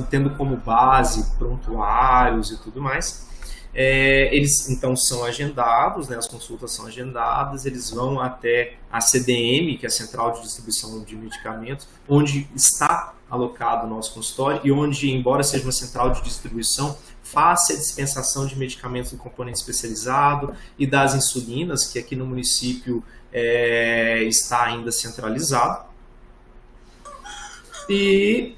tendo como base prontuários e tudo mais. Eles então são agendados, né, as consultas são agendadas, eles vão até a CDM, que é a Central de Distribuição de Medicamentos, onde está alocado o nosso consultório e onde, embora seja uma central de distribuição, faz a dispensação de medicamentos do componente especializado e das insulinas, que aqui no município está ainda centralizado. E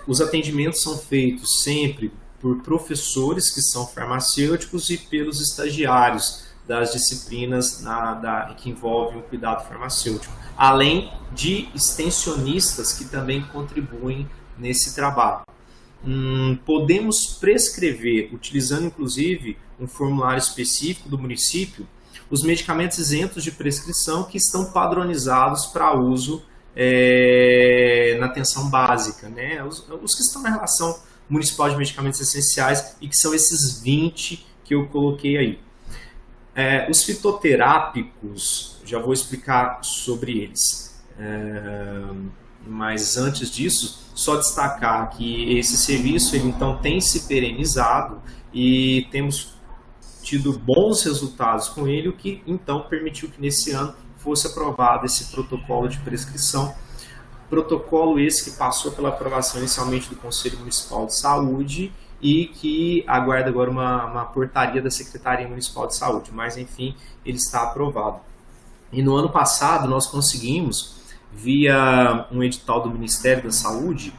os atendimentos são feitos sempre por professores que são farmacêuticos e pelos estagiários das disciplinas que envolvem o cuidado farmacêutico, além de extensionistas que também contribuem nesse trabalho. Podemos prescrever, utilizando inclusive um formulário específico do município, os medicamentos isentos de prescrição que estão padronizados para uso na atenção básica, né? Os que estão na relação municipal de medicamentos essenciais e que são esses 20 que eu coloquei aí. Os fitoterápicos, já vou explicar sobre eles. Mas antes disso, só destacar que esse serviço ele, então tem se perenizado e temos tido bons resultados com ele, o que então permitiu que nesse ano fosse aprovado esse protocolo de prescrição. Protocolo esse que passou pela aprovação inicialmente do Conselho Municipal de Saúde e que aguarda agora uma portaria da Secretaria Municipal de Saúde, mas enfim, ele está aprovado. E no ano passado nós conseguimos, via um edital do Ministério da Saúde,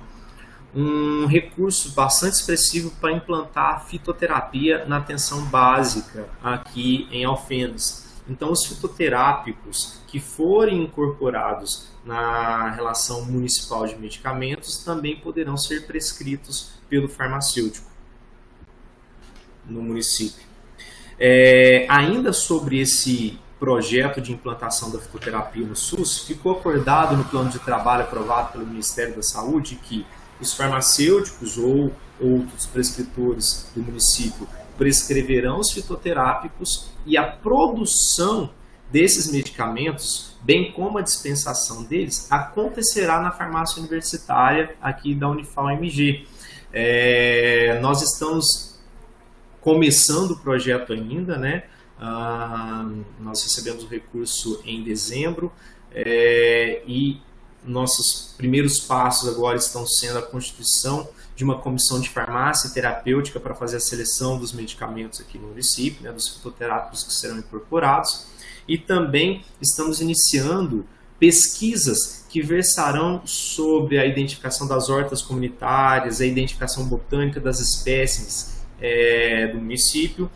um recurso bastante expressivo para implantar a fitoterapia na atenção básica aqui em Alfenas. Então, os fitoterápicos que forem incorporados na relação municipal de medicamentos também poderão ser prescritos pelo farmacêutico no município. Ainda sobre esse projeto de implantação da fitoterapia no SUS, ficou acordado no plano de trabalho aprovado pelo Ministério da Saúde que os farmacêuticos ou outros prescritores do município prescreverão os fitoterápicos e a produção desses medicamentos, bem como a dispensação deles, acontecerá na farmácia universitária aqui da Unifal-MG. Nós estamos começando o projeto ainda, né? Nós recebemos o recurso em dezembro e nossos primeiros passos agora estão sendo a constituição de uma comissão de farmácia terapêutica para fazer a seleção dos medicamentos aqui no município, né, dos fitoterápicos que serão incorporados, e também estamos iniciando pesquisas que versarão sobre a identificação das hortas comunitárias, a identificação botânica das espécies do município,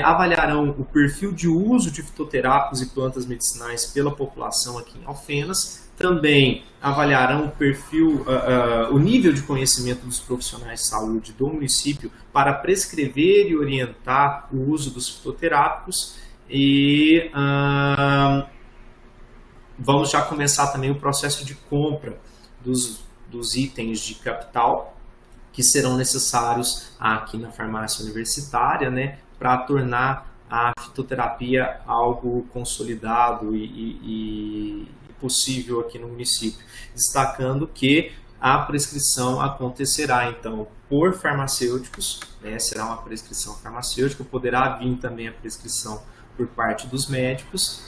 avaliarão o perfil de uso de fitoterápicos e plantas medicinais pela população aqui em Alfenas, também avaliarão o perfil, o nível de conhecimento dos profissionais de saúde do município para prescrever e orientar o uso dos fitoterápicos e vamos já começar também o processo de compra dos itens de capital que serão necessários aqui na farmácia universitária, né, para tornar a fitoterapia algo consolidado e possível aqui no município. Destacando que a prescrição acontecerá, então, por farmacêuticos, né, será uma prescrição farmacêutica, poderá vir também a prescrição por parte dos médicos,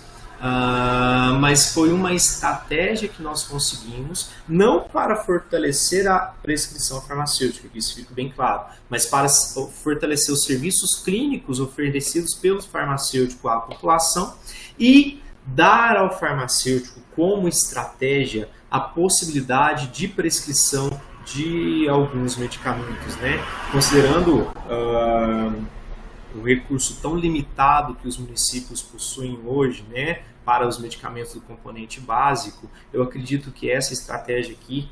mas foi uma estratégia que nós conseguimos, não para fortalecer a prescrição farmacêutica, que isso fica bem claro, mas para fortalecer os serviços clínicos oferecidos pelo farmacêutico à população e dar ao farmacêutico como estratégia a possibilidade de prescrição de alguns medicamentos, né? Considerando o recurso tão limitado que os municípios possuem hoje, né, para os medicamentos do componente básico, eu acredito que essa estratégia aqui,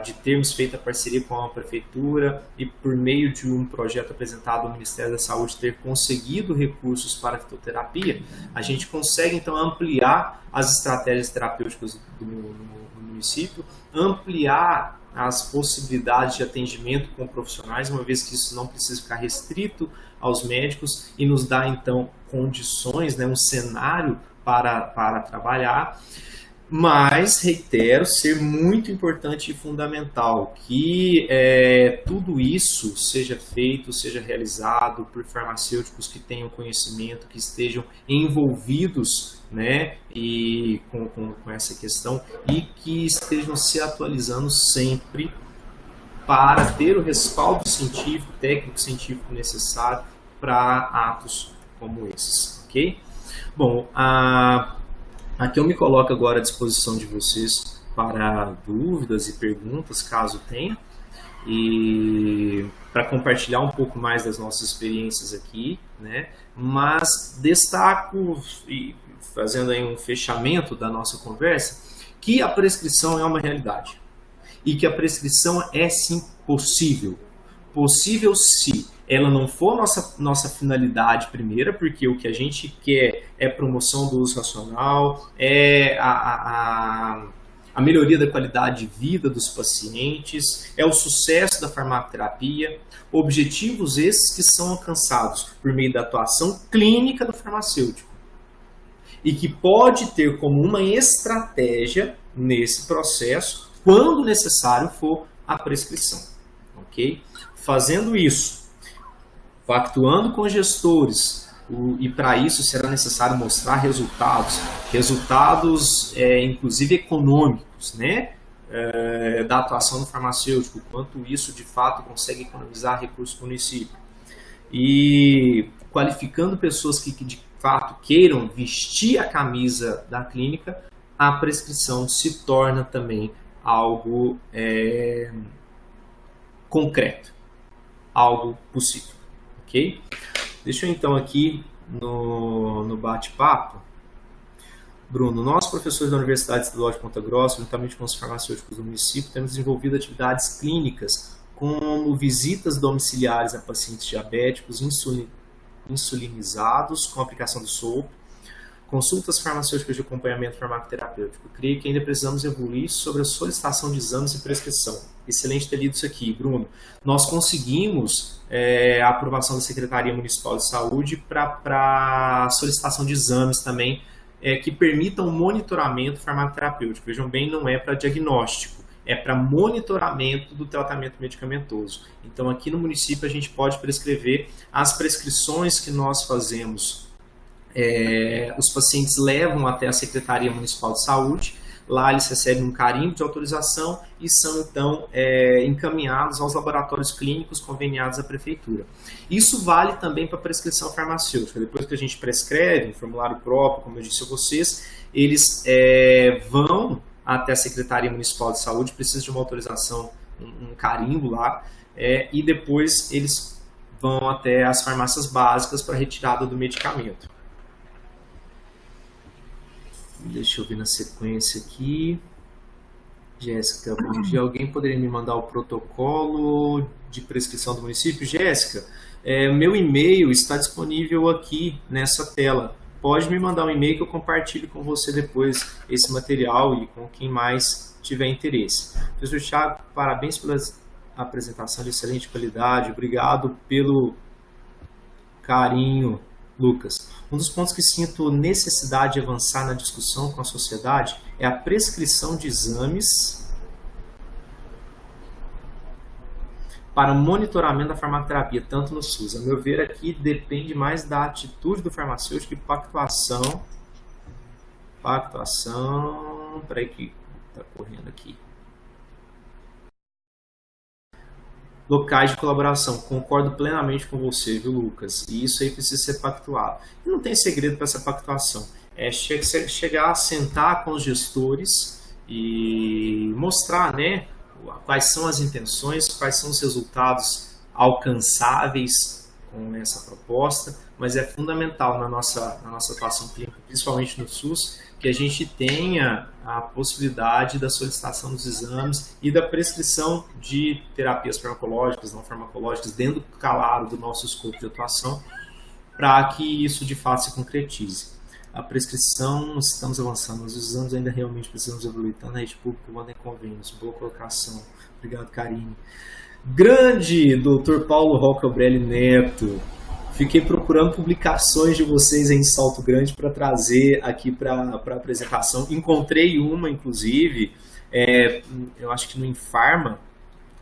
de termos feito a parceria com a prefeitura e por meio de um projeto apresentado ao Ministério da Saúde ter conseguido recursos para a fitoterapia, a gente consegue então ampliar as estratégias terapêuticas no município, ampliar as possibilidades de atendimento com profissionais, uma vez que isso não precisa ficar restrito aos médicos e nos dá então condições, né, um cenário para trabalhar. Mas, reitero, ser muito importante e fundamental que tudo isso seja feito, seja realizado por farmacêuticos que tenham conhecimento, que estejam envolvidos, né, e com essa questão e que estejam se atualizando sempre para ter o respaldo científico, técnico-científico necessário para atos como esses, ok? Bom, aqui eu me coloco agora à disposição de vocês para dúvidas e perguntas, caso tenha, e para compartilhar um pouco mais das nossas experiências aqui, né? Mas destaco, e fazendo aí um fechamento da nossa conversa, que a prescrição é uma realidade e que a prescrição é sim possível. Possível se ela não for nossa finalidade primeira, porque o que a gente quer é promoção do uso racional, é a melhoria da qualidade de vida dos pacientes, é o sucesso da farmacoterapia, objetivos esses que são alcançados por meio da atuação clínica do farmacêutico e que pode ter como uma estratégia nesse processo, quando necessário for, a prescrição. Ok? Fazendo isso, pactuando com gestores, e para isso será necessário mostrar resultados inclusive econômicos, né? Da atuação do farmacêutico, quanto isso de fato consegue economizar recursos para o município. E qualificando pessoas que de fato queiram vestir a camisa da clínica, a prescrição se torna também algo concreto, algo possível. Ok? Deixa eu então aqui no bate-papo. Bruno, nós professores da Universidade Estadual de Ponta Grossa, juntamente com os farmacêuticos do município, temos desenvolvido atividades clínicas como visitas domiciliares a pacientes diabéticos insulinizados com aplicação do SOP, consultas farmacêuticas de acompanhamento farmacoterapêutico. Creio que ainda precisamos evoluir sobre a solicitação de exames e prescrição. Excelente ter lido isso aqui, Bruno. Nós conseguimos a aprovação da Secretaria Municipal de Saúde para solicitação de exames também que permitam o monitoramento farmacoterapêutico. Vejam bem, não é para diagnóstico, é para monitoramento do tratamento medicamentoso. Então, aqui no município, a gente pode prescrever as prescrições que nós fazemos. Os pacientes levam até a Secretaria Municipal de Saúde, lá eles recebem um carimbo de autorização e são então encaminhados aos laboratórios clínicos conveniados à prefeitura. Isso vale também para a prescrição farmacêutica. Depois que a gente prescreve, em formulário próprio, como eu disse a vocês, eles vão até a Secretaria Municipal de Saúde, precisa de uma autorização, um carimbo lá, e depois eles vão até as farmácias básicas para retirada do medicamento. Deixa eu ver na sequência aqui. Jéssica, bom dia. Alguém poderia me mandar o protocolo de prescrição do município? Jéssica, meu e-mail está disponível aqui nessa tela. Pode me mandar um e-mail que eu compartilho com você depois esse material e com quem mais tiver interesse. Professor Thiago, parabéns pela apresentação de excelente qualidade. Obrigado pelo carinho, Lucas. Um dos pontos que sinto necessidade de avançar na discussão com a sociedade é a prescrição de exames para monitoramento da farmacoterapia, tanto no SUS. A meu ver, aqui depende mais da atitude do farmacêutico e pactuação. Peraí que está correndo aqui. Locais de colaboração. Concordo plenamente com você, viu, Lucas? E isso aí precisa ser pactuado. E não tem segredo para essa pactuação. É chegar a sentar com os gestores e mostrar, né, quais são as intenções, quais são os resultados alcançáveis com essa proposta, mas é fundamental na nossa atuação clínica, principalmente no SUS, que a gente tenha a possibilidade da solicitação dos exames e da prescrição de terapias farmacológicas, não farmacológicas, dentro, claro, do nosso escopo de atuação, para que isso de fato se concretize. A prescrição, estamos avançando, os exames ainda realmente precisamos evoluir, tanto na rede pública quanto em convênios. Boa colocação. Obrigado, Karine. Grande Dr. Paulo Roque Albrelli Neto. Fiquei procurando publicações de vocês em Salto Grande para trazer aqui para a apresentação. Encontrei uma, inclusive, eu acho que no Infarma,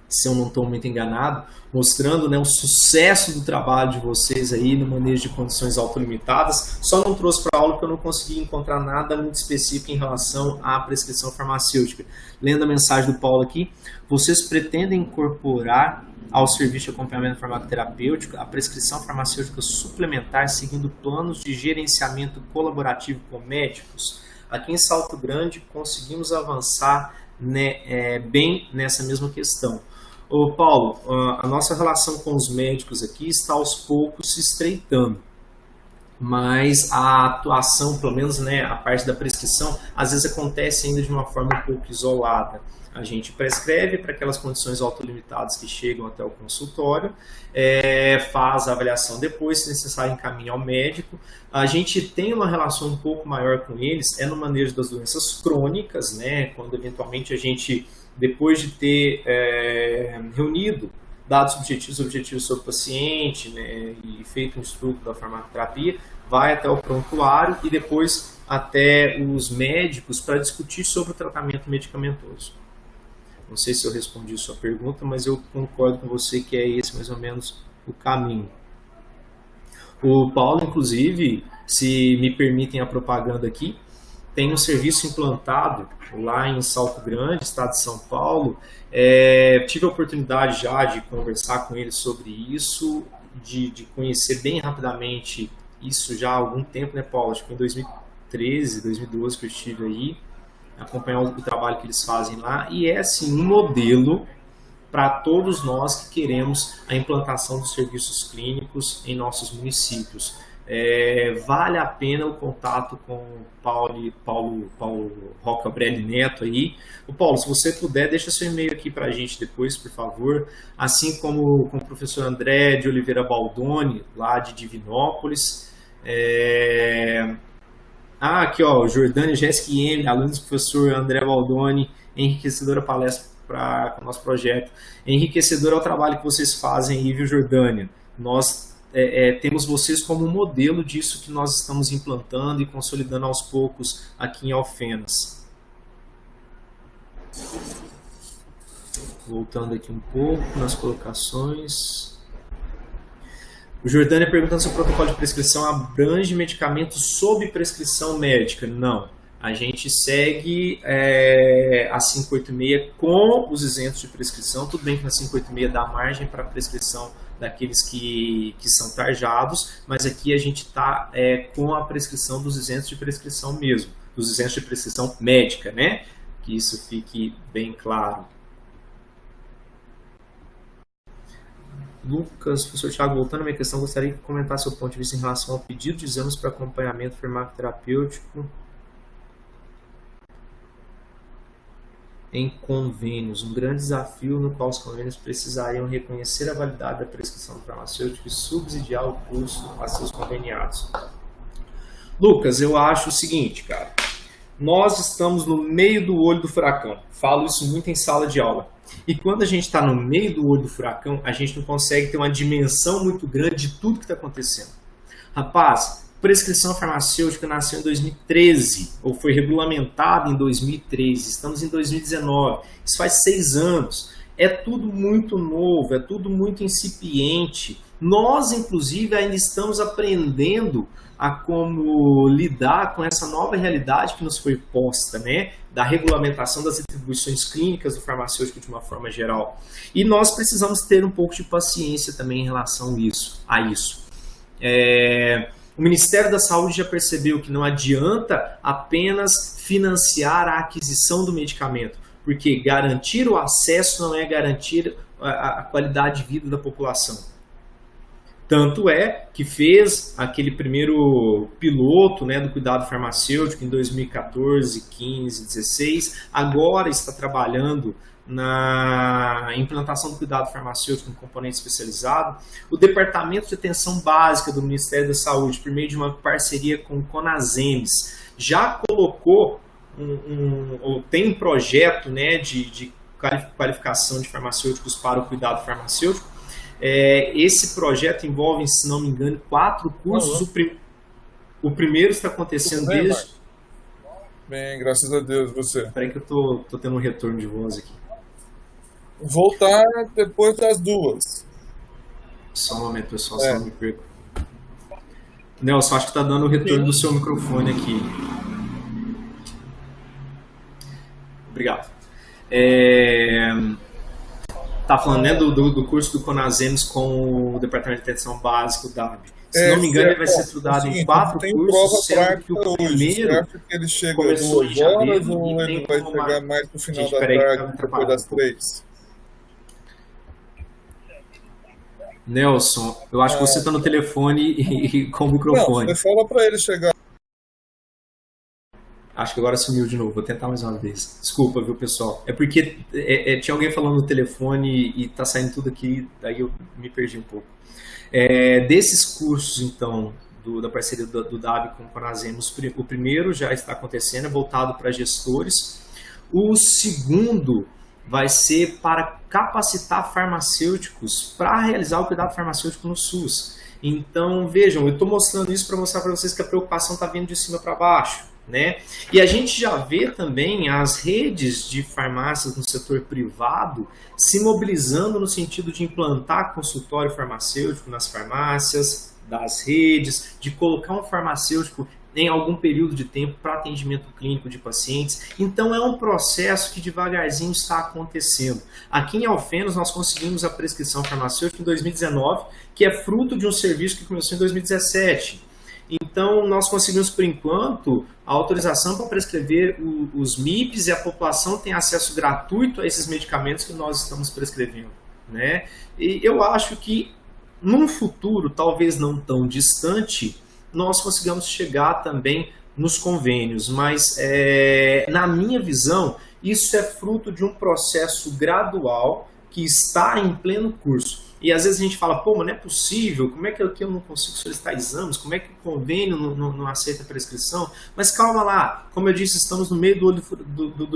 se eu não estou muito enganado, mostrando, né, o sucesso do trabalho de vocês aí no manejo de condições autolimitadas. Só não trouxe para a aula porque eu não consegui encontrar nada muito específico em relação à prescrição farmacêutica. Lendo a mensagem do Paulo aqui, vocês pretendem incorporar ao serviço de acompanhamento farmacoterapêutico a prescrição farmacêutica suplementar seguindo planos de gerenciamento colaborativo com médicos? Aqui em Salto Grande conseguimos avançar, né, bem nessa mesma questão. Ô Paulo, a nossa relação com os médicos aqui está aos poucos se estreitando. mas a atuação, pelo menos, né, a parte da prescrição, às vezes acontece ainda de uma forma um pouco isolada. A gente prescreve para aquelas condições autolimitadas que chegam até o consultório, faz a avaliação depois, se necessário encaminha ao médico. A gente tem uma relação um pouco maior com eles, no manejo das doenças crônicas, né, quando eventualmente a gente, depois de ter reunido dados objetivos sobre o paciente, né, e feito um estudo da farmacoterapia, vai até o prontuário e depois até os médicos para discutir sobre o tratamento medicamentoso. Não sei se eu respondi a sua pergunta, mas eu concordo com você que é esse mais ou menos o caminho. O Paulo, inclusive, se me permitem a propaganda aqui, tem um serviço implantado lá em Salto Grande, estado de São Paulo. Tive a oportunidade já de conversar com ele sobre isso, de conhecer bem rapidamente isso já há algum tempo, né, Paulo? Acho que foi em 2013, 2012 que eu estive aí, acompanhar o trabalho que eles fazem lá, e é assim um modelo para todos nós que queremos a implantação dos serviços clínicos em nossos municípios. Vale a pena o contato com o Paulo Rocabrelli Neto aí. O Paulo, se você puder, deixa seu e-mail aqui para a gente depois, por favor, assim como com o professor André de Oliveira Baldoni, lá de Divinópolis. Aqui, ó, Jordânia Jéssica M, alunos do professor André Baldoni, enriquecedora palestra para o nosso projeto. Enriquecedor é o trabalho que vocês fazem aí, viu, Jordânia? Nós temos vocês como modelo disso que nós estamos implantando e consolidando aos poucos aqui em Alfenas. Voltando aqui um pouco nas colocações. O Jordânia perguntando se o protocolo de prescrição abrange medicamentos sob prescrição médica. Não. A gente segue a 586 com os isentos de prescrição. Tudo bem que na 586 dá margem para prescrição daqueles que são tarjados, mas aqui a gente está com a prescrição dos isentos de prescrição mesmo, dos isentos de prescrição médica, né? Que isso fique bem claro. Lucas, professor Thiago, voltando à minha questão, gostaria de comentar seu ponto de vista em relação ao pedido de exames para acompanhamento farmacoterapêutico em convênios, um grande desafio no qual os convênios precisariam reconhecer a validade da prescrição farmacêutica e subsidiar o custo a seus conveniados. Lucas, eu acho o seguinte, cara, nós estamos no meio do olho do furacão, falo isso muito em sala de aula. E quando a gente está no meio do olho do furacão, a gente não consegue ter uma dimensão muito grande de tudo que está acontecendo. Rapaz, prescrição farmacêutica nasceu em 2013, ou foi regulamentada em 2013, estamos em 2019, isso faz 6 anos. É tudo muito novo, é tudo muito incipiente. Nós, inclusive, ainda estamos aprendendo a como lidar com essa nova realidade que nos foi posta, né? Da regulamentação das atribuições clínicas do farmacêutico de uma forma geral. E nós precisamos ter um pouco de paciência também em relação a isso. O Ministério da Saúde já percebeu que não adianta apenas financiar a aquisição do medicamento, porque garantir o acesso não é garantir a qualidade de vida da população. Tanto é que fez aquele primeiro piloto, né, do cuidado farmacêutico em 2014, 15, 16. Agora está trabalhando na implantação do cuidado farmacêutico no componente especializado. O Departamento de Atenção Básica do Ministério da Saúde, por meio de uma parceria com o Conasems, já colocou ou tem um projeto, né, de qualificação de farmacêuticos para o cuidado farmacêutico. Esse projeto envolve, se não me engano, 4 cursos. O primeiro está acontecendo desde... Bem, graças a Deus, você. Espera aí que eu tô tendo um retorno de voz aqui. Voltar depois das 2. Só um momento, pessoal, só não me perco. Nelson, acho que está dando o retorno do seu microfone aqui. Obrigado. Tá falando, né, do curso do Conasems com o Departamento de Atenção Básica, o DAB. Se não me engano, ele vai ser estudado em 4 cursos, sendo que o primeiro você acha que ele chega começou em 2 horas janeiro ou ele vai chegar mais no final da tarde, depois das 3? Nelson, eu acho que você está no telefone e com o Não, microfone. você fala para ele chegar. Acho que agora sumiu de novo. Vou tentar mais uma vez. Desculpa, viu, pessoal? É porque tinha alguém falando no telefone e tá saindo tudo aqui, daí eu me perdi um pouco. Desses cursos, então, da parceria do DAB com o Conasem, o primeiro já está acontecendo, é voltado para gestores. O segundo vai ser para capacitar farmacêuticos para realizar o cuidado farmacêutico no SUS. Então, vejam, eu estou mostrando isso para mostrar para vocês que a preocupação está vindo de cima para baixo, né? E a gente já vê também as redes de farmácias no setor privado se mobilizando no sentido de implantar consultório farmacêutico nas farmácias, das redes, de colocar um farmacêutico em algum período de tempo para atendimento clínico de pacientes. Então é um processo que devagarzinho está acontecendo. Aqui em Alfenas nós conseguimos a prescrição farmacêutica em 2019, que é fruto de um serviço que começou em 2017. Então nós conseguimos, por enquanto, a autorização para prescrever os MIPs e a população tem acesso gratuito a esses medicamentos que nós estamos prescrevendo, né? E eu acho que num futuro, talvez não tão distante, nós consigamos chegar também nos convênios, mas na minha visão, isso é fruto de um processo gradual que está em pleno curso. E às vezes a gente fala, pô, mas não é possível, como é que eu não consigo solicitar exames, como é que o convênio não aceita a prescrição? Mas calma lá, como eu disse, estamos no meio do olho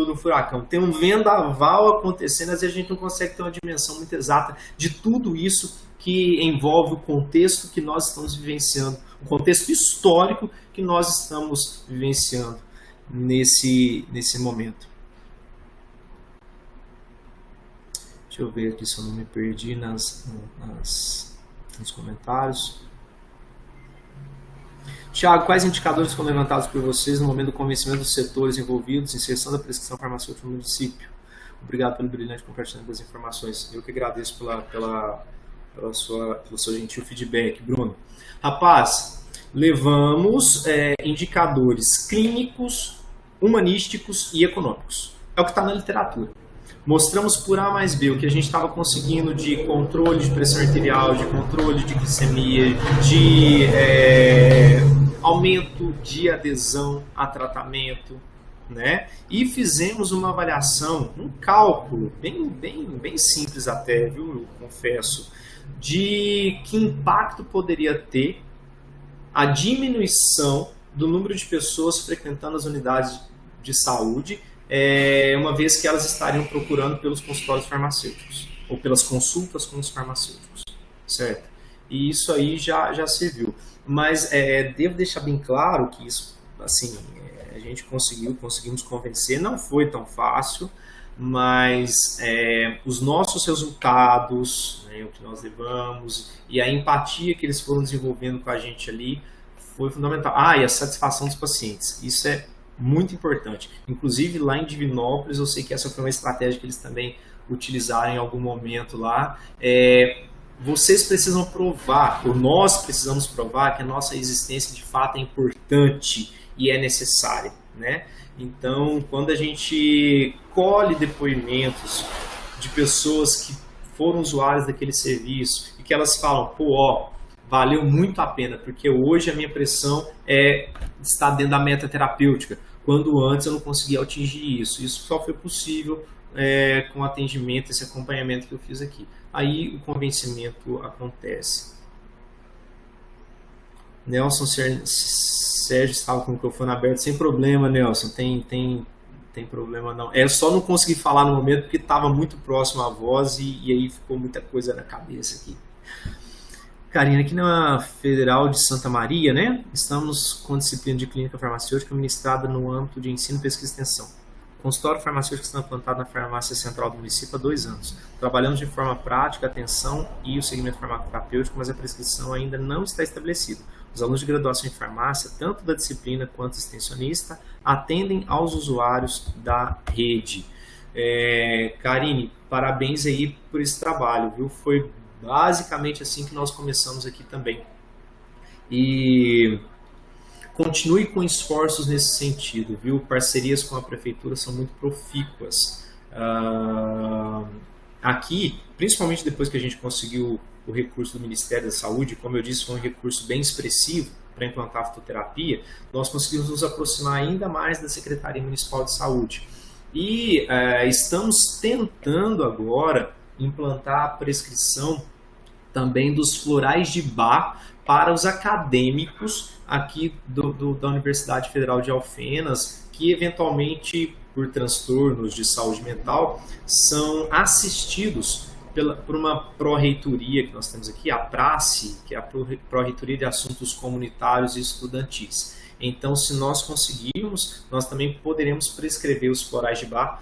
do furacão, tem um vendaval acontecendo, às vezes a gente não consegue ter uma dimensão muito exata de tudo isso que envolve o contexto que nós estamos vivenciando, o contexto histórico que nós estamos vivenciando nesse momento. Deixa eu ver aqui se eu não me perdi nos comentários. Tiago, quais indicadores foram levantados por vocês no momento do convencimento dos setores envolvidos, inserção da prescrição farmacêutica no município? Obrigado pelo brilhante compartilhamento das informações. Eu que agradeço pelo seu gentil feedback, Bruno. Rapaz, levamos indicadores clínicos, humanísticos e econômicos. É o que está na literatura. Mostramos por A mais B o que a gente estava conseguindo de controle de pressão arterial, de controle de glicemia, de aumento de adesão a tratamento, né? E fizemos uma avaliação, um cálculo bem simples até, viu? Eu confesso, de que impacto poderia ter a diminuição do número de pessoas frequentando as unidades de saúde, uma vez que elas estariam procurando pelos consultórios farmacêuticos ou pelas consultas com os farmacêuticos, certo? E isso aí já serviu. Mas devo deixar bem claro que isso, assim, a gente conseguimos convencer, não foi tão fácil, mas os nossos resultados, né, o que nós levamos e a empatia que eles foram desenvolvendo com a gente ali foi fundamental. E a satisfação dos pacientes, isso é muito importante. Inclusive lá em Divinópolis, eu sei que essa foi uma estratégia que eles também utilizaram em algum momento lá. Vocês precisam provar, ou nós precisamos provar que a nossa existência de fato é importante e é necessária, né? Então, quando a gente colhe depoimentos de pessoas que foram usuárias daquele serviço e que elas falam, valeu muito a pena, porque hoje a minha pressão está dentro da meta terapêutica, quando antes eu não conseguia atingir isso. Isso só foi possível com o atendimento, esse acompanhamento que eu fiz aqui. Aí o convencimento acontece. Nelson Sérgio estava com o microfone aberto, sem problema, Nelson, tem problema não. Só não consegui falar no momento porque estava muito próximo à voz e aí ficou muita coisa na cabeça aqui. Karina, aqui na Federal de Santa Maria, né? Estamos com disciplina de clínica farmacêutica ministrada no âmbito de ensino, pesquisa e extensão. O consultório farmacêutico está implantado na farmácia central do município há 2 anos. Trabalhamos de forma prática a atenção e o segmento farmacoterapêutico, mas a prescrição ainda não está estabelecida. Os alunos de graduação em farmácia, tanto da disciplina quanto extensionista, atendem aos usuários da rede. Karine, parabéns aí por esse trabalho, viu? Foi basicamente assim que nós começamos aqui também. E continue com esforços nesse sentido, viu? Parcerias com a prefeitura são muito profícuas. Aqui, principalmente depois que a gente conseguiu o recurso do Ministério da Saúde, como eu disse, foi um recurso bem expressivo para implantar a fitoterapia, nós conseguimos nos aproximar ainda mais da Secretaria Municipal de Saúde. E estamos tentando agora implantar a prescrição também dos florais de Bach para os acadêmicos aqui da Universidade Federal de Alfenas, que eventualmente, por transtornos de saúde mental, são assistidos por uma pró-reitoria que nós temos aqui, a PRACE, que é a Pró-Reitoria de Assuntos Comunitários e Estudantis. Então, se nós conseguirmos, nós também poderemos prescrever os florais de Bach.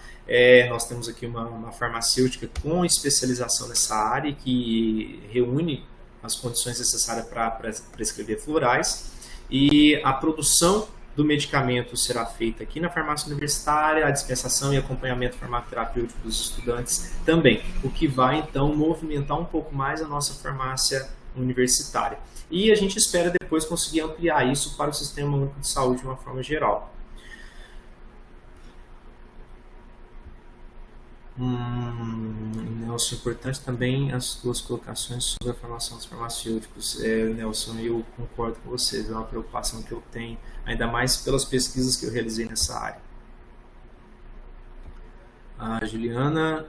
Nós temos aqui uma farmacêutica com especialização nessa área que reúne as condições necessárias para prescrever florais, e a produção do medicamento será feita aqui na farmácia universitária, a dispensação e acompanhamento farmacoterapêutico dos estudantes também, o que vai então movimentar um pouco mais a nossa farmácia universitária. E a gente espera depois conseguir ampliar isso para o Sistema Único de Saúde de uma forma geral. Nelson, importante também as suas colocações sobre a formação dos farmacêuticos. Nelson, eu concordo com você, é uma preocupação que eu tenho, ainda mais pelas pesquisas que eu realizei nessa área. A Juliana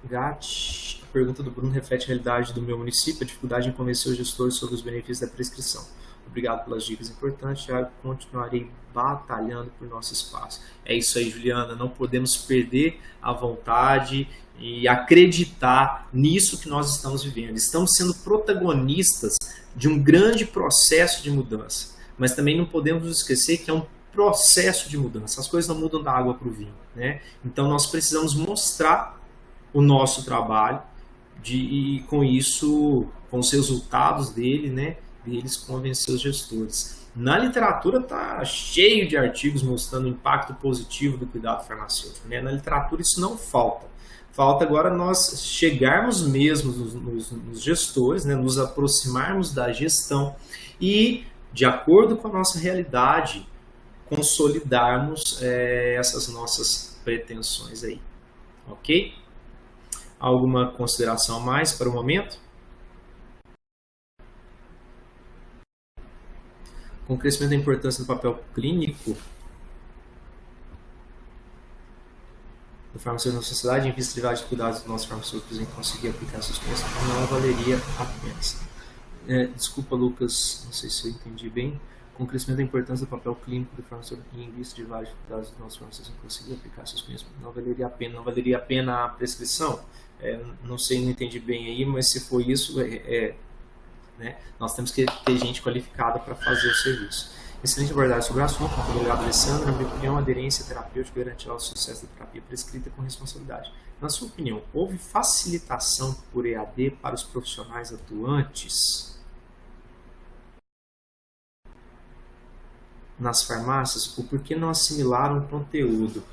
Gatti, a pergunta do Bruno reflete a realidade do meu município, a dificuldade em convencer os gestores sobre os benefícios da prescrição. Obrigado pelas dicas importantes, já continuarei batalhando por nosso espaço. É isso aí, Juliana, não podemos perder a vontade e acreditar nisso que nós estamos vivendo. Estamos sendo protagonistas de um grande processo de mudança, mas também não podemos nos esquecer que é um processo de mudança. As coisas não mudam da água para o vinho, né? Então nós precisamos mostrar o nosso trabalho e com isso, com os resultados dele, né? Deles convencer os gestores. Na literatura está cheio de artigos mostrando o impacto positivo do cuidado farmacêutico, né? Na literatura isso não falta. Falta agora nós chegarmos mesmo nos gestores, né? Nos aproximarmos da gestão e, de acordo com a nossa realidade, consolidarmos essas nossas pretensões aí. Ok? Alguma consideração a mais para o momento? Com o crescimento da importância do papel clínico do farmacêutico na sociedade, em vista de vários cuidados dos nossos farmacêuticos em conseguir aplicar seus conhecimentos, não valeria a pena. Desculpa, Lucas, não sei se eu entendi bem. Com o crescimento da importância do papel clínico do farmacêutico em vista de vários cuidados dos nossos farmacêuticos em conseguir aplicar seus conhecimentos, não valeria a pena. Não valeria a pena a prescrição? Não sei, não entendi bem aí, mas se for isso, né? Nós temos que ter gente qualificada para fazer o serviço. Excelente abordagem sobre o assunto. Muito obrigado, Alessandra. Na minha opinião, a aderência terapêutica garantirá o sucesso da terapia prescrita com responsabilidade. Na sua opinião, houve facilitação por EAD para os profissionais atuantes nas farmácias? Ou por que não assimilaram o conteúdo?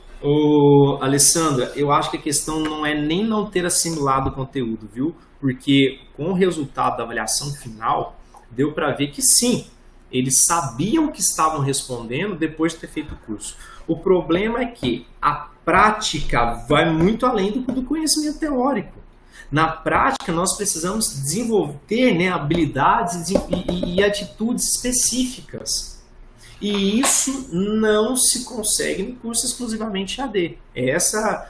Alessandra, eu acho que a questão não é nem não ter assimilado o conteúdo, viu? Porque com o resultado da avaliação final, deu para ver que sim, eles sabiam que estavam respondendo depois de ter feito o curso. O problema é que a prática vai muito além do conhecimento teórico. Na prática, nós precisamos desenvolver, né, habilidades e atitudes específicas. E isso não se consegue no curso exclusivamente AD.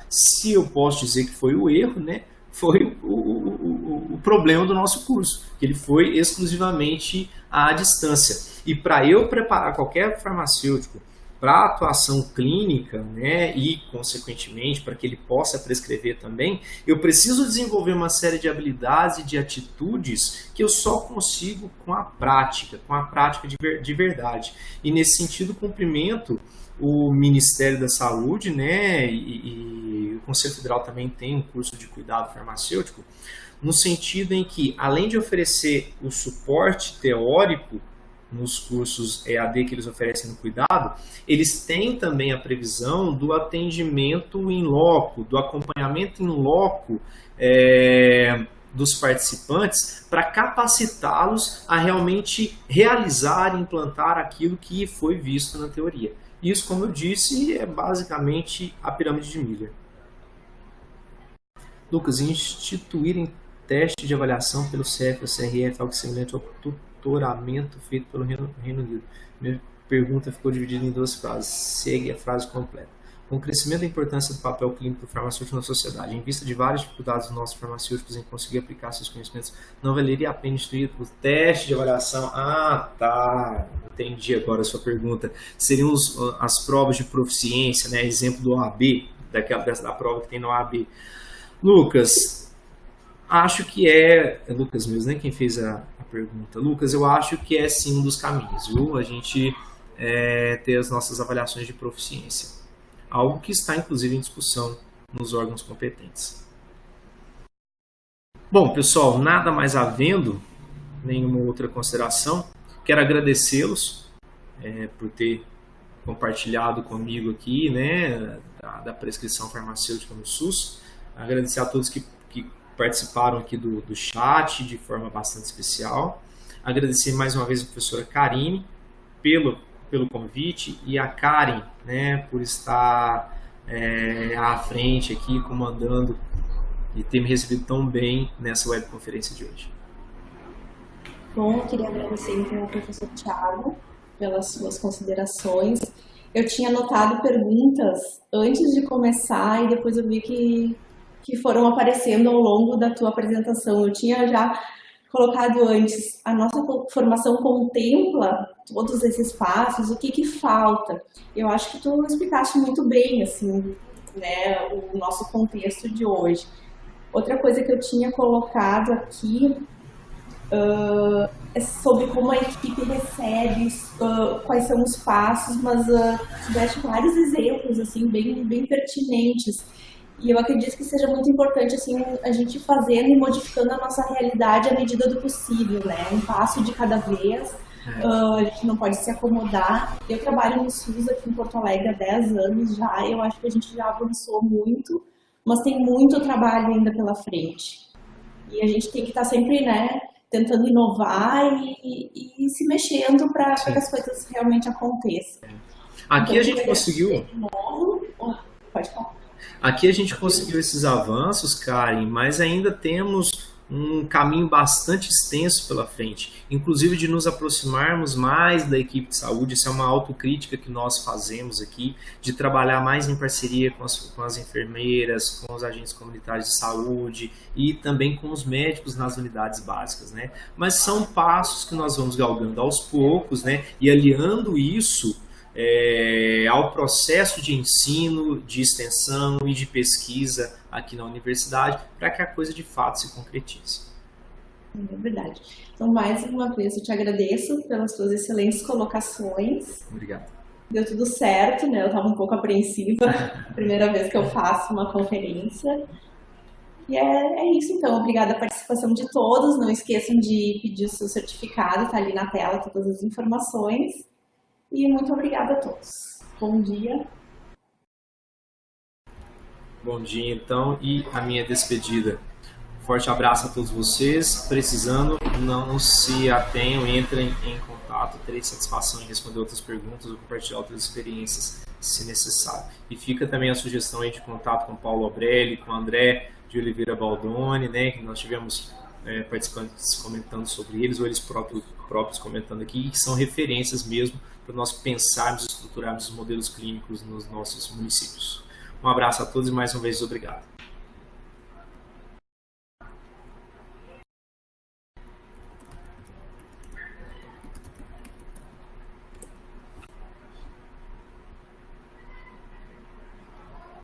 Se eu posso dizer que foi o erro, né, foi o problema do nosso curso, que ele foi exclusivamente à distância. E para eu preparar qualquer farmacêutico para a atuação clínica, né, e, consequentemente, para que ele possa prescrever também, eu preciso desenvolver uma série de habilidades e de atitudes que eu só consigo com a prática de verdade. E, nesse sentido, cumprimento o Ministério da Saúde, né, e o Conselho Federal também tem um curso de cuidado farmacêutico, no sentido em que, além de oferecer o suporte teórico nos cursos EAD que eles oferecem no cuidado, eles têm também a previsão do atendimento in loco, do acompanhamento in loco dos participantes para capacitá-los a realmente realizar e implantar aquilo que foi visto na teoria. Isso, como eu disse, é basicamente a pirâmide de Miller. Lucas, instituir teste de avaliação pelo CF ou CRF, algo semelhante ao tutoramento feito pelo Reino Unido. Minha pergunta ficou dividida em 2 frases. Segue a frase completa. Com o crescimento da importância do papel clínico do farmacêutico na sociedade, em vista de várias dificuldades dos nossos farmacêuticos em conseguir aplicar seus conhecimentos, não valeria a pena instruir o teste de avaliação? Ah, tá. Entendi agora a sua pergunta. Seriam as provas de proficiência, né? Exemplo do OAB, da prova que tem no OAB. Lucas, acho que é Lucas mesmo, né? Quem fez a pergunta. Lucas, eu acho que é sim um dos caminhos, viu? A gente ter as nossas avaliações de proficiência. Algo que está, inclusive, em discussão nos órgãos competentes. Bom, pessoal, nada mais havendo, nenhuma outra consideração. Quero agradecê-los por ter compartilhado comigo aqui, né, da prescrição farmacêutica no SUS. Agradecer a todos que participaram aqui do chat de forma bastante especial. Agradecer mais uma vez a professora Karine pelo convite e a Karen, né, por estar à frente aqui, comandando e ter me recebido tão bem nessa webconferência de hoje. Bom, eu queria agradecer então ao professor Thiago pelas suas considerações. Eu tinha anotado perguntas antes de começar e depois eu vi que foram aparecendo ao longo da tua apresentação. Eu tinha já colocado antes, a nossa formação contempla todos esses passos, o que falta? Eu acho que tu explicaste muito bem, assim, né, o nosso contexto de hoje. Outra coisa que eu tinha colocado aqui é sobre como a equipe recebe, quais são os passos, mas tiveste vários exemplos, assim, bem pertinentes. E eu acredito que seja muito importante assim, a gente fazendo e modificando a nossa realidade à medida do possível, né? Um passo de cada vez, a gente não pode se acomodar. Eu trabalho no SUS aqui em Porto Alegre há 10 anos já, eu acho que a gente já avançou muito, mas tem muito trabalho ainda pela frente. E a gente tem que estar sempre, né, tentando inovar e se mexendo para que as coisas realmente aconteçam. Aqui então, a gente conseguiu... Pode falar. Aqui a gente conseguiu esses avanços, Karen, mas ainda temos um caminho bastante extenso pela frente, inclusive de nos aproximarmos mais da equipe de saúde. Isso é uma autocrítica que nós fazemos aqui, de trabalhar mais em parceria com as enfermeiras, com os agentes comunitários de saúde e também com os médicos nas unidades básicas, né? Mas são passos que nós vamos galgando aos poucos, né? E aliando isso ao processo de ensino, de extensão e de pesquisa aqui na universidade, para que a coisa de fato se concretize. É verdade. Então, mais uma vez, eu te agradeço pelas suas excelentes colocações. Obrigado. Deu tudo certo, né? Eu estava um pouco apreensiva, primeira vez que eu faço uma conferência. E é isso, então. Obrigada a participação de todos. Não esqueçam de pedir o seu certificado, está ali na tela todas as informações. E muito obrigada a todos. Bom dia. Bom dia, então, e a minha despedida. Forte abraço a todos vocês. Precisando, não se atenham, entrem em contato. Terei satisfação em responder outras perguntas ou compartilhar outras experiências, se necessário. E fica também a sugestão aí de contato com o Paulo Abrelli, com o André de Oliveira Baldoni, né, que nós tivemos participantes comentando sobre eles, ou eles próprios comentando aqui, que são referências mesmo para nós pensarmos e estruturarmos os modelos clínicos nos nossos municípios. Um abraço a todos e mais uma vez obrigado.